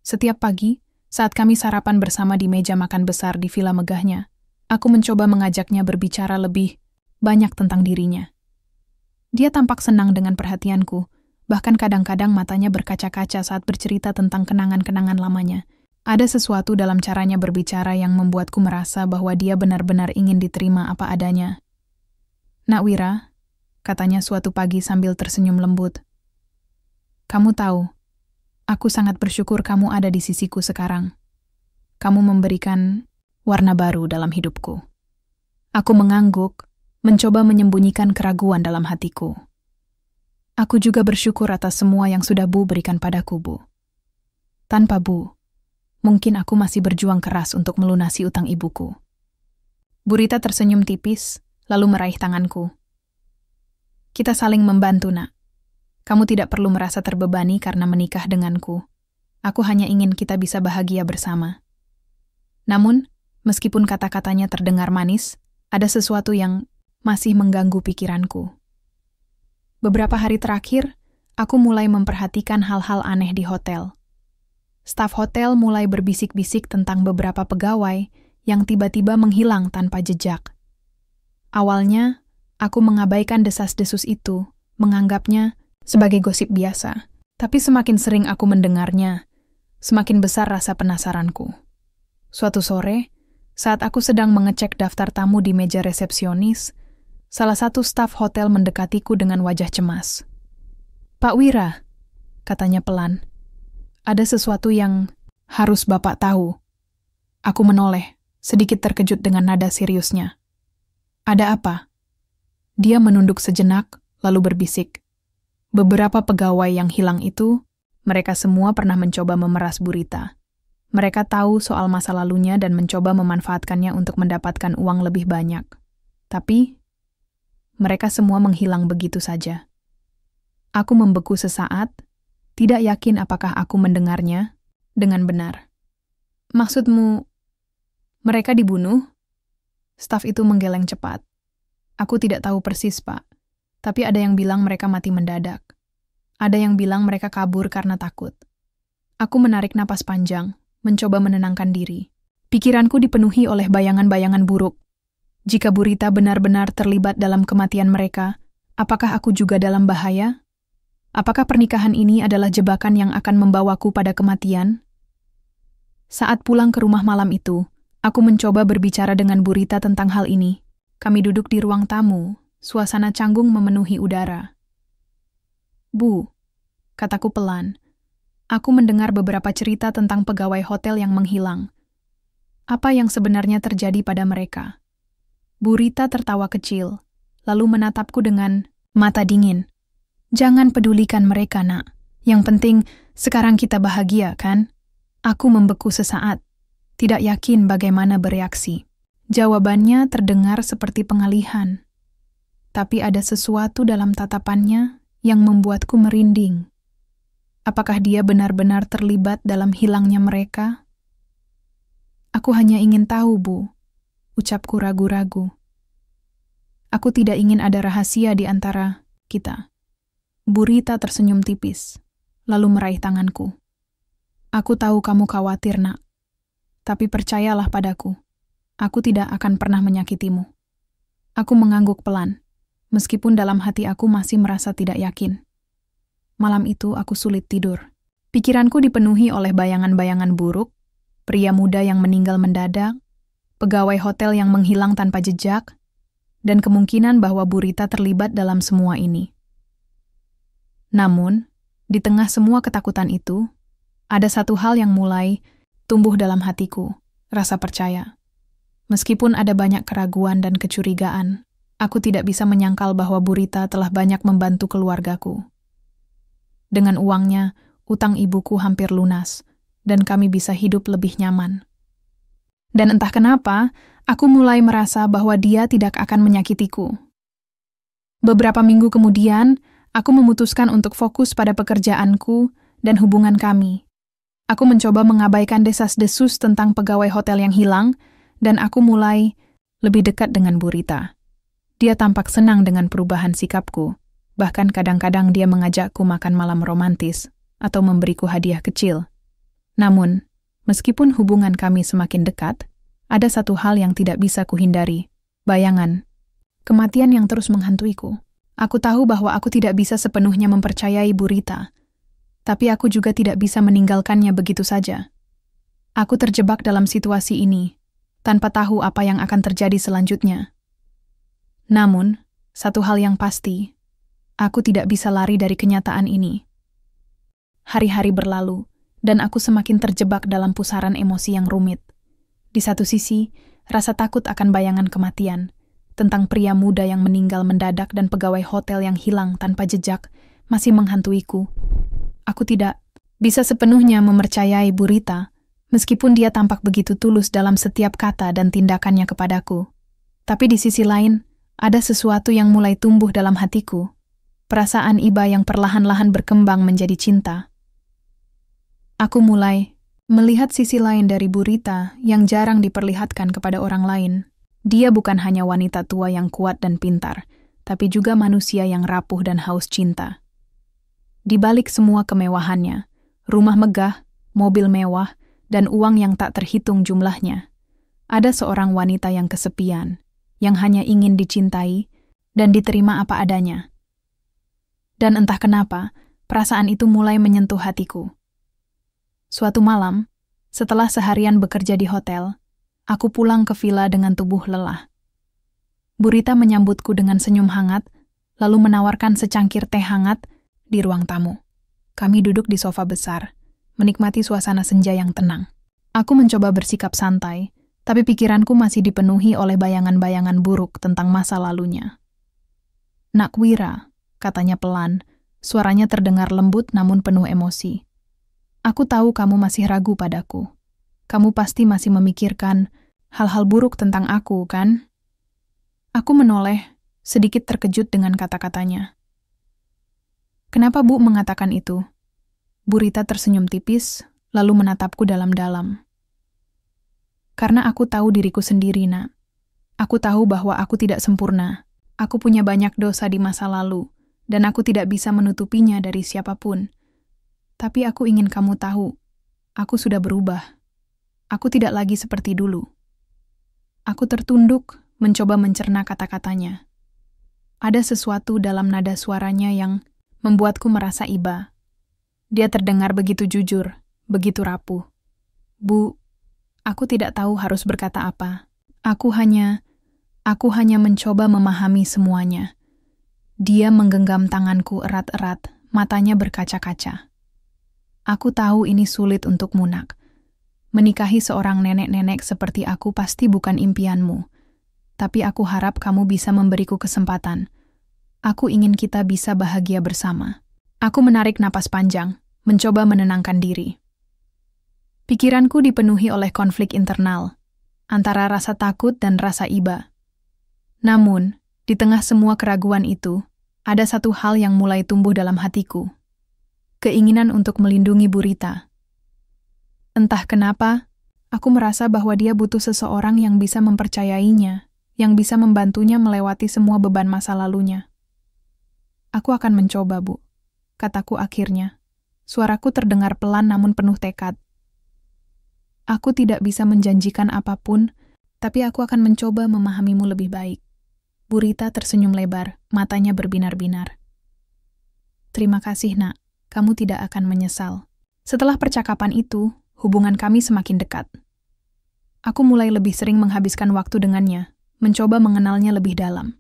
Setiap pagi, saat kami sarapan bersama di meja makan besar di villa megahnya, aku mencoba mengajaknya berbicara lebih banyak tentang dirinya. Dia tampak senang dengan perhatianku, bahkan kadang-kadang matanya berkaca-kaca saat bercerita tentang kenangan-kenangan lamanya. Ada sesuatu dalam caranya berbicara yang membuatku merasa bahwa dia benar-benar ingin diterima apa adanya. "Nak Wira," katanya suatu pagi sambil tersenyum lembut. "Kamu tahu, aku sangat bersyukur kamu ada di sisiku sekarang. Kamu memberikan warna baru dalam hidupku." Aku mengangguk, mencoba menyembunyikan keraguan dalam hatiku. "Aku juga bersyukur atas semua yang sudah Bu berikan padaku, Bu. Tanpa Bu, mungkin aku masih berjuang keras untuk melunasi utang ibuku." Bu Rita tersenyum tipis, lalu meraih tanganku. "Kita saling membantu, Nak. Kamu tidak perlu merasa terbebani karena menikah denganku. Aku hanya ingin kita bisa bahagia bersama." Namun, meskipun kata-katanya terdengar manis, ada sesuatu yang masih mengganggu pikiranku. Beberapa hari terakhir, aku mulai memperhatikan hal-hal aneh di hotel. Staf hotel mulai berbisik-bisik tentang beberapa pegawai yang tiba-tiba menghilang tanpa jejak. Awalnya, aku mengabaikan desas-desus itu, menganggapnya sebagai gosip biasa. Tapi semakin sering aku mendengarnya, semakin besar rasa penasaranku. Suatu sore, saat aku sedang mengecek daftar tamu di meja resepsionis, salah satu staf hotel mendekatiku dengan wajah cemas. "Pak Wira," katanya pelan, "ada sesuatu yang harus Bapak tahu." Aku menoleh, sedikit terkejut dengan nada seriusnya. "Ada apa?" Dia menunduk sejenak, lalu berbisik. Beberapa pegawai yang hilang itu, mereka semua pernah mencoba memeras Bu Rita. Mereka tahu soal masa lalunya dan mencoba memanfaatkannya untuk mendapatkan uang lebih banyak. Tapi, mereka semua menghilang begitu saja. Aku membeku sesaat, tidak yakin apakah aku mendengarnya dengan benar. "Maksudmu, mereka dibunuh?" Staf itu menggeleng cepat. "Aku tidak tahu persis, Pak. Tapi ada yang bilang mereka mati mendadak. Ada yang bilang mereka kabur karena takut." Aku menarik napas panjang, mencoba menenangkan diri. Pikiranku dipenuhi oleh bayangan-bayangan buruk. Jika Bu Rita benar-benar terlibat dalam kematian mereka, apakah aku juga dalam bahaya? Apakah pernikahan ini adalah jebakan yang akan membawaku pada kematian? Saat pulang ke rumah malam itu, aku mencoba berbicara dengan Bu Rita tentang hal ini. Kami duduk di ruang tamu. Suasana canggung memenuhi udara. "Bu," kataku pelan, "aku mendengar beberapa cerita tentang pegawai hotel yang menghilang. Apa yang sebenarnya terjadi pada mereka?" Bu Rita tertawa kecil, lalu menatapku dengan mata dingin. "Jangan pedulikan mereka, Nak. Yang penting, sekarang kita bahagia, kan?" Aku membeku sesaat, tidak yakin bagaimana bereaksi. Jawabannya terdengar seperti pengalihan. Tapi ada sesuatu dalam tatapannya yang membuatku merinding. Apakah dia benar-benar terlibat dalam hilangnya mereka? "Aku hanya ingin tahu, Bu," ucapku ragu-ragu. "Aku tidak ingin ada rahasia di antara kita." Bu Rita tersenyum tipis, lalu meraih tanganku. "Aku tahu kamu khawatir, Nak. Tapi percayalah padaku. Aku tidak akan pernah menyakitimu. Aku mengangguk pelan, meskipun dalam hati aku masih merasa tidak yakin. Malam itu aku sulit tidur. Pikiranku dipenuhi oleh bayangan-bayangan buruk, pria muda yang meninggal mendadak, pegawai hotel yang menghilang tanpa jejak, dan kemungkinan bahwa Bu Rita terlibat dalam semua ini. Namun, di tengah semua ketakutan itu, ada satu hal yang mulai tumbuh dalam hatiku, rasa percaya. Meskipun ada banyak keraguan dan kecurigaan, aku tidak bisa menyangkal bahwa Bu Rita telah banyak membantu keluargaku. Dengan uangnya, utang ibuku hampir lunas, dan kami bisa hidup lebih nyaman. Dan entah kenapa, aku mulai merasa bahwa dia tidak akan menyakitiku. Beberapa minggu kemudian, aku memutuskan untuk fokus pada pekerjaanku dan hubungan kami. Aku mencoba mengabaikan desas-desus tentang pegawai hotel yang hilang, dan aku mulai lebih dekat dengan Bu Rita. Dia tampak senang dengan perubahan sikapku. Bahkan kadang-kadang dia mengajakku makan malam romantis atau memberiku hadiah kecil. Namun, meskipun hubungan kami semakin dekat, ada satu hal yang tidak bisa kuhindari, bayangan. Kematian yang terus menghantuiku. Aku tahu bahwa aku tidak bisa sepenuhnya mempercayai Bu Rita, tapi aku juga tidak bisa meninggalkannya begitu saja. Aku terjebak dalam situasi ini, tanpa tahu apa yang akan terjadi selanjutnya. Namun, satu hal yang pasti, aku tidak bisa lari dari kenyataan ini. Hari-hari berlalu, dan aku semakin terjebak dalam pusaran emosi yang rumit. Di satu sisi, rasa takut akan bayangan kematian, tentang pria muda yang meninggal mendadak dan pegawai hotel yang hilang tanpa jejak, masih menghantuiku. Aku tidak bisa sepenuhnya mempercayai Bu Rita, meskipun dia tampak begitu tulus dalam setiap kata dan tindakannya kepadaku. Tapi di sisi lain, ada sesuatu yang mulai tumbuh dalam hatiku. Perasaan iba yang perlahan-lahan berkembang menjadi cinta. Aku mulai melihat sisi lain dari Bu Rita yang jarang diperlihatkan kepada orang lain. Dia bukan hanya wanita tua yang kuat dan pintar, tapi juga manusia yang rapuh dan haus cinta. Di balik semua kemewahannya, rumah megah, mobil mewah, dan uang yang tak terhitung jumlahnya, ada seorang wanita yang kesepian, yang hanya ingin dicintai dan diterima apa adanya. Dan entah kenapa, perasaan itu mulai menyentuh hatiku. Suatu malam, setelah seharian bekerja di hotel, aku pulang ke villa dengan tubuh lelah. Bu Rita menyambutku dengan senyum hangat, lalu menawarkan secangkir teh hangat di ruang tamu. Kami duduk di sofa besar, menikmati suasana senja yang tenang. Aku mencoba bersikap santai, tapi pikiranku masih dipenuhi oleh bayangan-bayangan buruk tentang masa lalunya. "Nak Wira," katanya pelan, suaranya terdengar lembut namun penuh emosi. "Aku tahu kamu masih ragu padaku. Kamu pasti masih memikirkan hal-hal buruk tentang aku, kan?" Aku menoleh, sedikit terkejut dengan kata-katanya. "Kenapa Bu mengatakan itu?" Bu Rita tersenyum tipis, lalu menatapku dalam-dalam. "Karena aku tahu diriku sendiri, Nak. Aku tahu bahwa aku tidak sempurna. Aku punya banyak dosa di masa lalu, dan aku tidak bisa menutupinya dari siapapun. Tapi aku ingin kamu tahu, aku sudah berubah. Aku tidak lagi seperti dulu." Aku tertunduk, mencoba mencerna kata-katanya. Ada sesuatu dalam nada suaranya yang membuatku merasa iba. Dia terdengar begitu jujur, begitu rapuh. "Bu, aku tidak tahu harus berkata apa. Aku hanya mencoba memahami semuanya." Dia menggenggam tanganku erat-erat, matanya berkaca-kaca. "Aku tahu ini sulit untukmu, Nak. Menikahi seorang nenek-nenek seperti aku pasti bukan impianmu. Tapi aku harap kamu bisa memberiku kesempatan. Aku ingin kita bisa bahagia bersama." Aku menarik napas panjang, mencoba menenangkan diri. Pikiranku dipenuhi oleh konflik internal, antara rasa takut dan rasa iba. Namun, di tengah semua keraguan itu, ada satu hal yang mulai tumbuh dalam hatiku. Keinginan untuk melindungi Bu Rita. Entah kenapa, aku merasa bahwa dia butuh seseorang yang bisa mempercayainya, yang bisa membantunya melewati semua beban masa lalunya. "Aku akan mencoba, Bu," kataku akhirnya. Suaraku terdengar pelan namun penuh tekad. "Aku tidak bisa menjanjikan apapun, Tapi aku akan mencoba memahamimu lebih baik. Burita tersenyum lebar, matanya berbinar-binar. Terima kasih, Nak. Kamu tidak akan menyesal. Setelah percakapan itu, hubungan kami semakin dekat. Aku mulai lebih sering menghabiskan waktu dengannya, mencoba mengenalnya lebih dalam.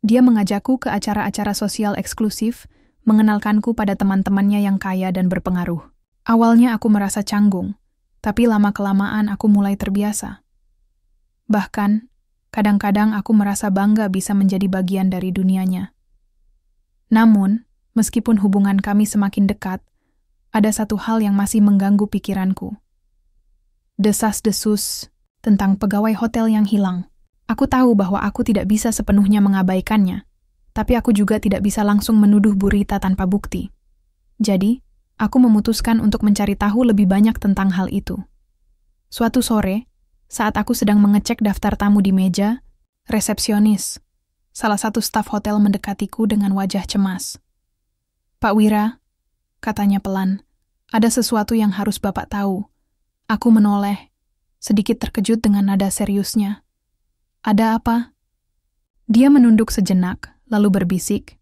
Dia mengajakku ke acara-acara sosial eksklusif, mengenalkanku pada teman-temannya yang kaya dan berpengaruh. Awalnya aku merasa canggung, tapi lama-kelamaan aku mulai terbiasa. Bahkan, kadang-kadang aku merasa bangga bisa menjadi bagian dari dunianya. Namun, meskipun hubungan kami semakin dekat, ada satu hal yang masih mengganggu pikiranku. Desas-desus tentang pegawai hotel yang hilang. Aku tahu bahwa aku tidak bisa sepenuhnya mengabaikannya, tapi aku juga tidak bisa langsung menuduh Burita tanpa bukti. Jadi, aku memutuskan untuk mencari tahu lebih banyak tentang hal itu. Suatu sore, saat aku sedang mengecek daftar tamu di meja, resepsionis, salah satu staf hotel mendekatiku dengan wajah cemas. "Pak Wira," katanya pelan, "ada sesuatu yang harus Bapak tahu." Aku menoleh, sedikit terkejut dengan nada seriusnya. "Ada apa?" Dia menunduk sejenak, lalu berbisik.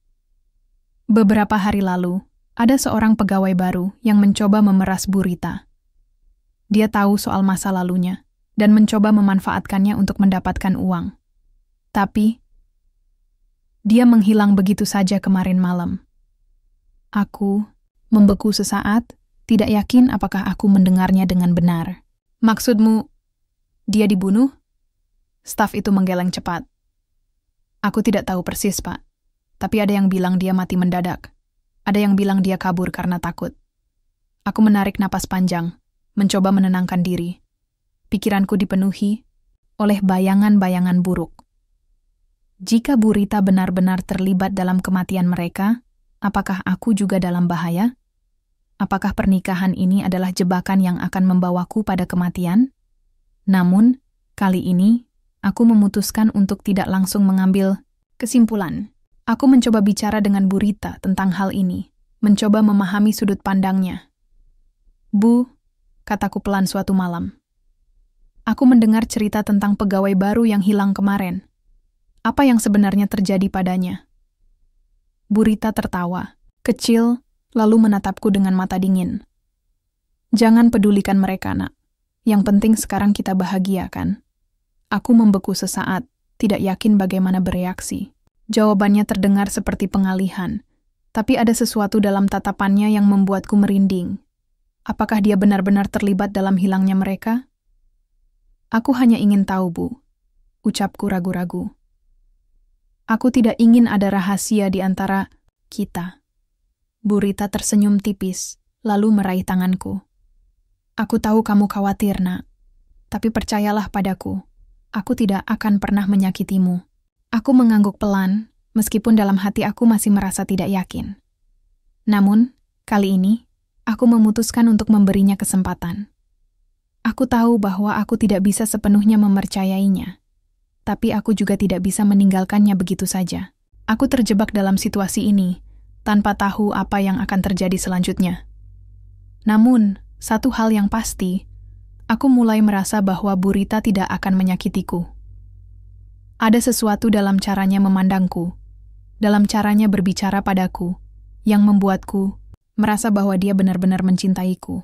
"Beberapa hari lalu, ada seorang pegawai baru yang mencoba memeras Burita. Dia tahu soal masa lalunya dan mencoba memanfaatkannya untuk mendapatkan uang. Tapi, dia menghilang begitu saja kemarin malam." Aku membeku sesaat, tidak yakin apakah aku mendengarnya dengan benar. "Maksudmu, dia dibunuh?" Staf itu menggeleng cepat. "Aku tidak tahu persis, Pak. Tapi ada yang bilang dia mati mendadak. Ada yang bilang dia kabur karena takut." Aku menarik napas panjang, mencoba menenangkan diri. Pikiranku dipenuhi oleh bayangan-bayangan buruk. Jika Burita benar-benar terlibat dalam kematian mereka, apakah aku juga dalam bahaya? Apakah pernikahan ini adalah jebakan yang akan membawaku pada kematian? Namun, kali ini, aku memutuskan untuk tidak langsung mengambil kesimpulan. Aku mencoba bicara dengan Burita tentang hal ini, mencoba memahami sudut pandangnya. "Bu," kataku pelan suatu malam, "aku mendengar cerita tentang pegawai baru yang hilang kemarin. Apa yang sebenarnya terjadi padanya?" Burita tertawa, kecil, lalu menatapku dengan mata dingin. "Jangan pedulikan mereka, Nak. Yang penting sekarang kita bahagia, kan?" Aku membeku sesaat, tidak yakin bagaimana bereaksi. Jawabannya terdengar seperti pengalihan, tapi ada sesuatu dalam tatapannya yang membuatku merinding. Apakah dia benar-benar terlibat dalam hilangnya mereka? "Aku hanya ingin tahu, Bu," ucapku ragu-ragu. "Aku tidak ingin ada rahasia di antara kita." Burita tersenyum tipis, lalu meraih tanganku. "Aku tahu kamu khawatir, Nak. Tapi percayalah padaku, aku tidak akan pernah menyakitimu." Aku mengangguk pelan, meskipun dalam hati aku masih merasa tidak yakin. Namun, kali ini, aku memutuskan untuk memberinya kesempatan. Aku tahu bahwa aku tidak bisa sepenuhnya mempercayainya, tapi aku juga tidak bisa meninggalkannya begitu saja. Aku terjebak dalam situasi ini, tanpa tahu apa yang akan terjadi selanjutnya. Namun, satu hal yang pasti, aku mulai merasa bahwa Burita tidak akan menyakitiku. Ada sesuatu dalam caranya memandangku, dalam caranya berbicara padaku, yang membuatku merasa bahwa dia benar-benar mencintaiku.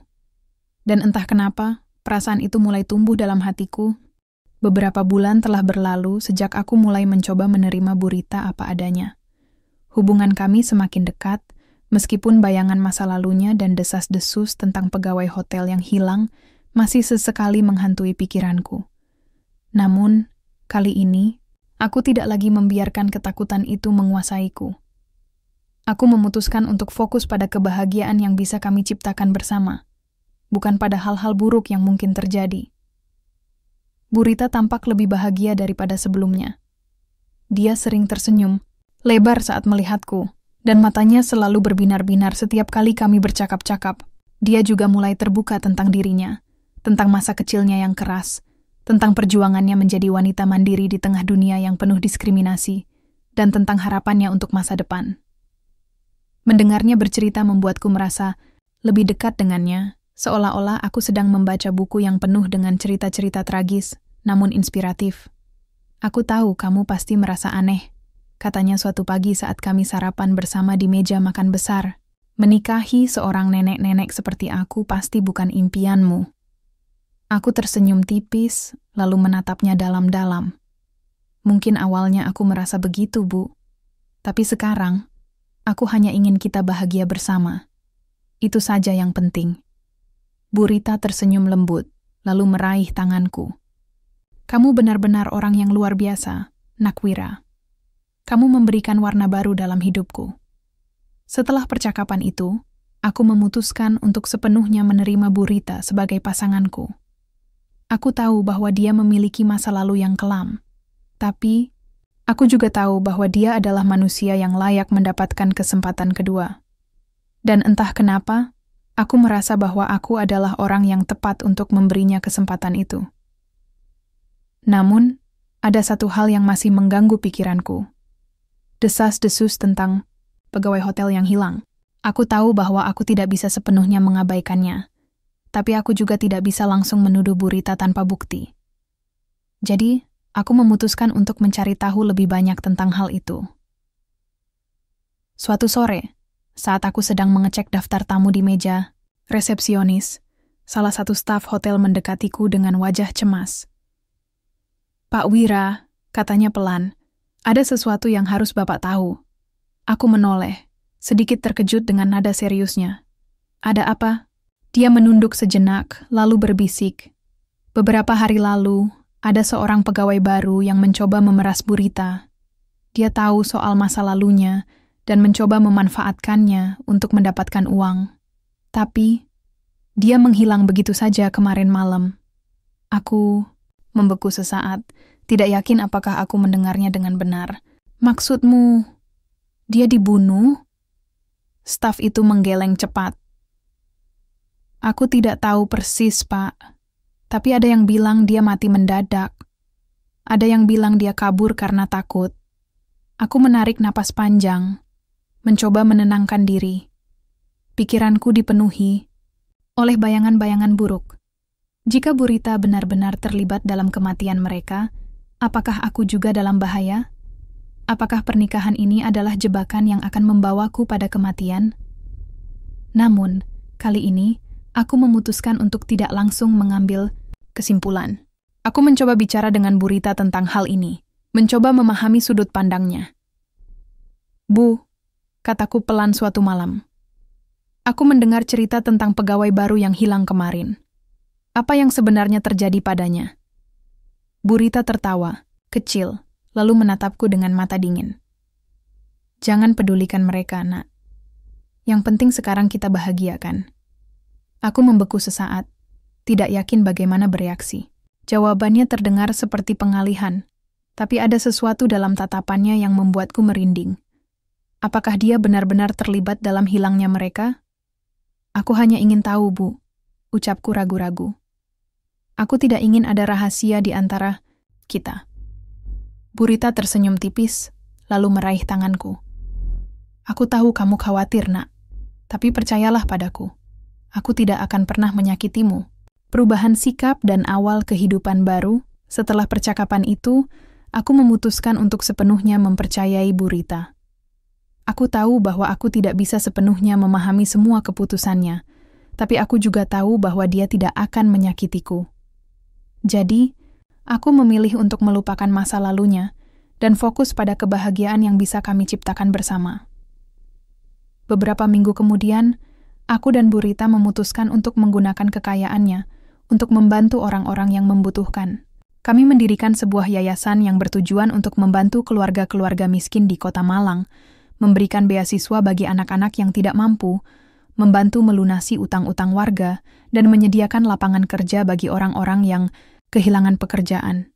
Dan entah kenapa, perasaan itu mulai tumbuh dalam hatiku. Beberapa bulan telah berlalu sejak aku mulai mencoba menerima Burita apa adanya. Hubungan kami semakin dekat, meskipun bayangan masa lalunya dan desas-desus tentang pegawai hotel yang hilang masih sesekali menghantui pikiranku. Namun, kali ini, aku tidak lagi membiarkan ketakutan itu menguasaiku. Aku memutuskan untuk fokus pada kebahagiaan yang bisa kami ciptakan bersama, bukan pada hal-hal buruk yang mungkin terjadi. Burita tampak lebih bahagia daripada sebelumnya. Dia sering tersenyum, lebar saat melihatku, dan matanya selalu berbinar-binar setiap kali kami bercakap-cakap. Dia juga mulai terbuka tentang dirinya, tentang masa kecilnya yang keras, tentang perjuangannya menjadi wanita mandiri di tengah dunia yang penuh diskriminasi, dan tentang harapannya untuk masa depan. Mendengarnya bercerita membuatku merasa lebih dekat dengannya, seolah-olah aku sedang membaca buku yang penuh dengan cerita-cerita tragis, namun inspiratif. "Aku tahu kamu pasti merasa aneh," katanya suatu pagi saat kami sarapan bersama di meja makan besar. "Menikahi seorang nenek-nenek seperti aku pasti bukan impianmu." Aku tersenyum tipis, lalu menatapnya dalam-dalam. "Mungkin awalnya aku merasa begitu, Bu. Tapi sekarang, aku hanya ingin kita bahagia bersama. Itu saja yang penting." Bu Rita tersenyum lembut, lalu meraih tanganku. "Kamu benar-benar orang yang luar biasa, Nakwira. Kamu memberikan warna baru dalam hidupku." Setelah percakapan itu, aku memutuskan untuk sepenuhnya menerima Bu Rita sebagai pasanganku. Aku tahu bahwa dia memiliki masa lalu yang kelam, tapi aku juga tahu bahwa dia adalah manusia yang layak mendapatkan kesempatan kedua. Dan entah kenapa, aku merasa bahwa aku adalah orang yang tepat untuk memberinya kesempatan itu. Namun, ada satu hal yang masih mengganggu pikiranku. Desas-desus tentang pegawai hotel yang hilang. Aku tahu bahwa aku tidak bisa sepenuhnya mengabaikannya, tapi aku juga tidak bisa langsung menuduh Bu Rita tanpa bukti. Jadi, aku memutuskan untuk mencari tahu lebih banyak tentang hal itu. Suatu sore, saat aku sedang mengecek daftar tamu di meja resepsionis, salah satu staf hotel mendekatiku dengan wajah cemas. "Pak Wira," katanya pelan, "ada sesuatu yang harus Bapak tahu." Aku menoleh, sedikit terkejut dengan nada seriusnya. "Ada apa?" Dia menunduk sejenak, lalu berbisik. "Beberapa hari lalu, ada seorang pegawai baru yang mencoba memeras Bu Rita. Dia tahu soal masa lalunya dan mencoba memanfaatkannya untuk mendapatkan uang. Tapi, dia menghilang begitu saja kemarin malam." Aku membeku sesaat, tidak yakin apakah aku mendengarnya dengan benar. "Maksudmu, dia dibunuh?" Staf itu menggeleng cepat. "Aku tidak tahu persis, Pak. Tapi ada yang bilang dia mati mendadak. Ada yang bilang dia kabur karena takut." Aku menarik napas panjang, mencoba menenangkan diri. Pikiranku dipenuhi oleh bayangan-bayangan buruk. Jika Bu Rita benar-benar terlibat dalam kematian mereka, apakah aku juga dalam bahaya? Apakah pernikahan ini adalah jebakan yang akan membawaku pada kematian? Namun, kali ini, aku memutuskan untuk tidak langsung mengambil kesimpulan. Aku mencoba bicara dengan Bu Rita tentang hal ini, mencoba memahami sudut pandangnya. "Bu," kataku pelan suatu malam, "aku mendengar cerita tentang pegawai baru yang hilang kemarin. Apa yang sebenarnya terjadi padanya?" Bu Rita tertawa, kecil, lalu menatapku dengan mata dingin. "Jangan pedulikan mereka, Nak. Yang penting sekarang kita bahagia, kan?" Aku membeku sesaat, tidak yakin bagaimana bereaksi. Jawabannya terdengar seperti pengalihan, tapi ada sesuatu dalam tatapannya yang membuatku merinding. Apakah dia benar-benar terlibat dalam hilangnya mereka? "Aku hanya ingin tahu, Bu," ucapku ragu-ragu. "Aku tidak ingin ada rahasia di antara kita." Bu Rita tersenyum tipis, lalu meraih tanganku. "Aku tahu kamu khawatir, Nak, tapi percayalah padaku. Aku tidak akan pernah menyakitimu." Perubahan sikap dan awal kehidupan baru, setelah percakapan itu, aku memutuskan untuk sepenuhnya mempercayai Bu Rita. Aku tahu bahwa aku tidak bisa sepenuhnya memahami semua keputusannya, tapi aku juga tahu bahwa dia tidak akan menyakitiku. Jadi, aku memilih untuk melupakan masa lalunya dan fokus pada kebahagiaan yang bisa kami ciptakan bersama. Beberapa minggu kemudian, aku dan Bu Rita memutuskan untuk menggunakan kekayaannya untuk membantu orang-orang yang membutuhkan. Kami mendirikan sebuah yayasan yang bertujuan untuk membantu keluarga-keluarga miskin di Kota Malang, memberikan beasiswa bagi anak-anak yang tidak mampu, membantu melunasi utang-utang warga, dan menyediakan lapangan kerja bagi orang-orang yang kehilangan pekerjaan.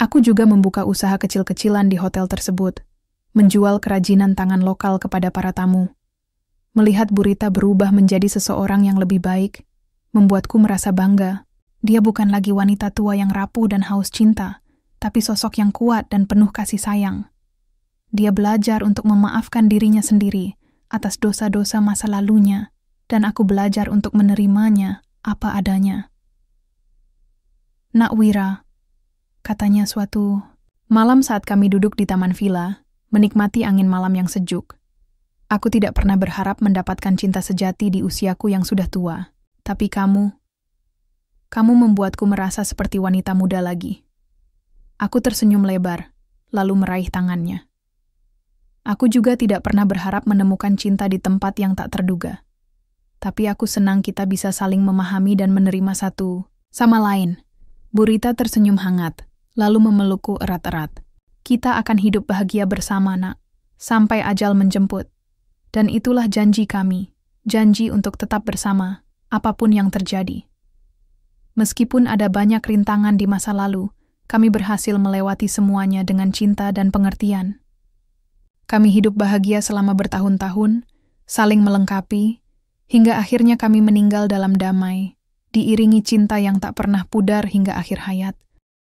Aku juga membuka usaha kecil-kecilan di hotel tersebut, menjual kerajinan tangan lokal kepada para tamu. Melihat Bu Rita berubah menjadi seseorang yang lebih baik, membuatku merasa bangga. Dia bukan lagi wanita tua yang rapuh dan haus cinta, tapi sosok yang kuat dan penuh kasih sayang. Dia belajar untuk memaafkan dirinya sendiri atas dosa-dosa masa lalunya, dan aku belajar untuk menerimanya apa adanya. Nak Wira, katanya suatu malam saat kami duduk di taman villa, menikmati angin malam yang sejuk. Aku tidak pernah berharap mendapatkan cinta sejati di usiaku yang sudah tua, tapi kamu membuatku merasa seperti wanita muda lagi. Aku tersenyum lebar, lalu meraih tangannya. Aku juga tidak pernah berharap menemukan cinta di tempat yang tak terduga. Tapi aku senang kita bisa saling memahami dan menerima satu sama lain. Bu Rita tersenyum hangat, lalu memelukku erat-erat. Kita akan hidup bahagia bersama, nak, sampai ajal menjemput. Dan itulah janji kami, janji untuk tetap bersama, apapun yang terjadi. Meskipun ada banyak rintangan di masa lalu, kami berhasil melewati semuanya dengan cinta dan pengertian. Kami hidup bahagia selama bertahun-tahun, saling melengkapi, hingga akhirnya kami meninggal dalam damai, diiringi cinta yang tak pernah pudar hingga akhir hayat.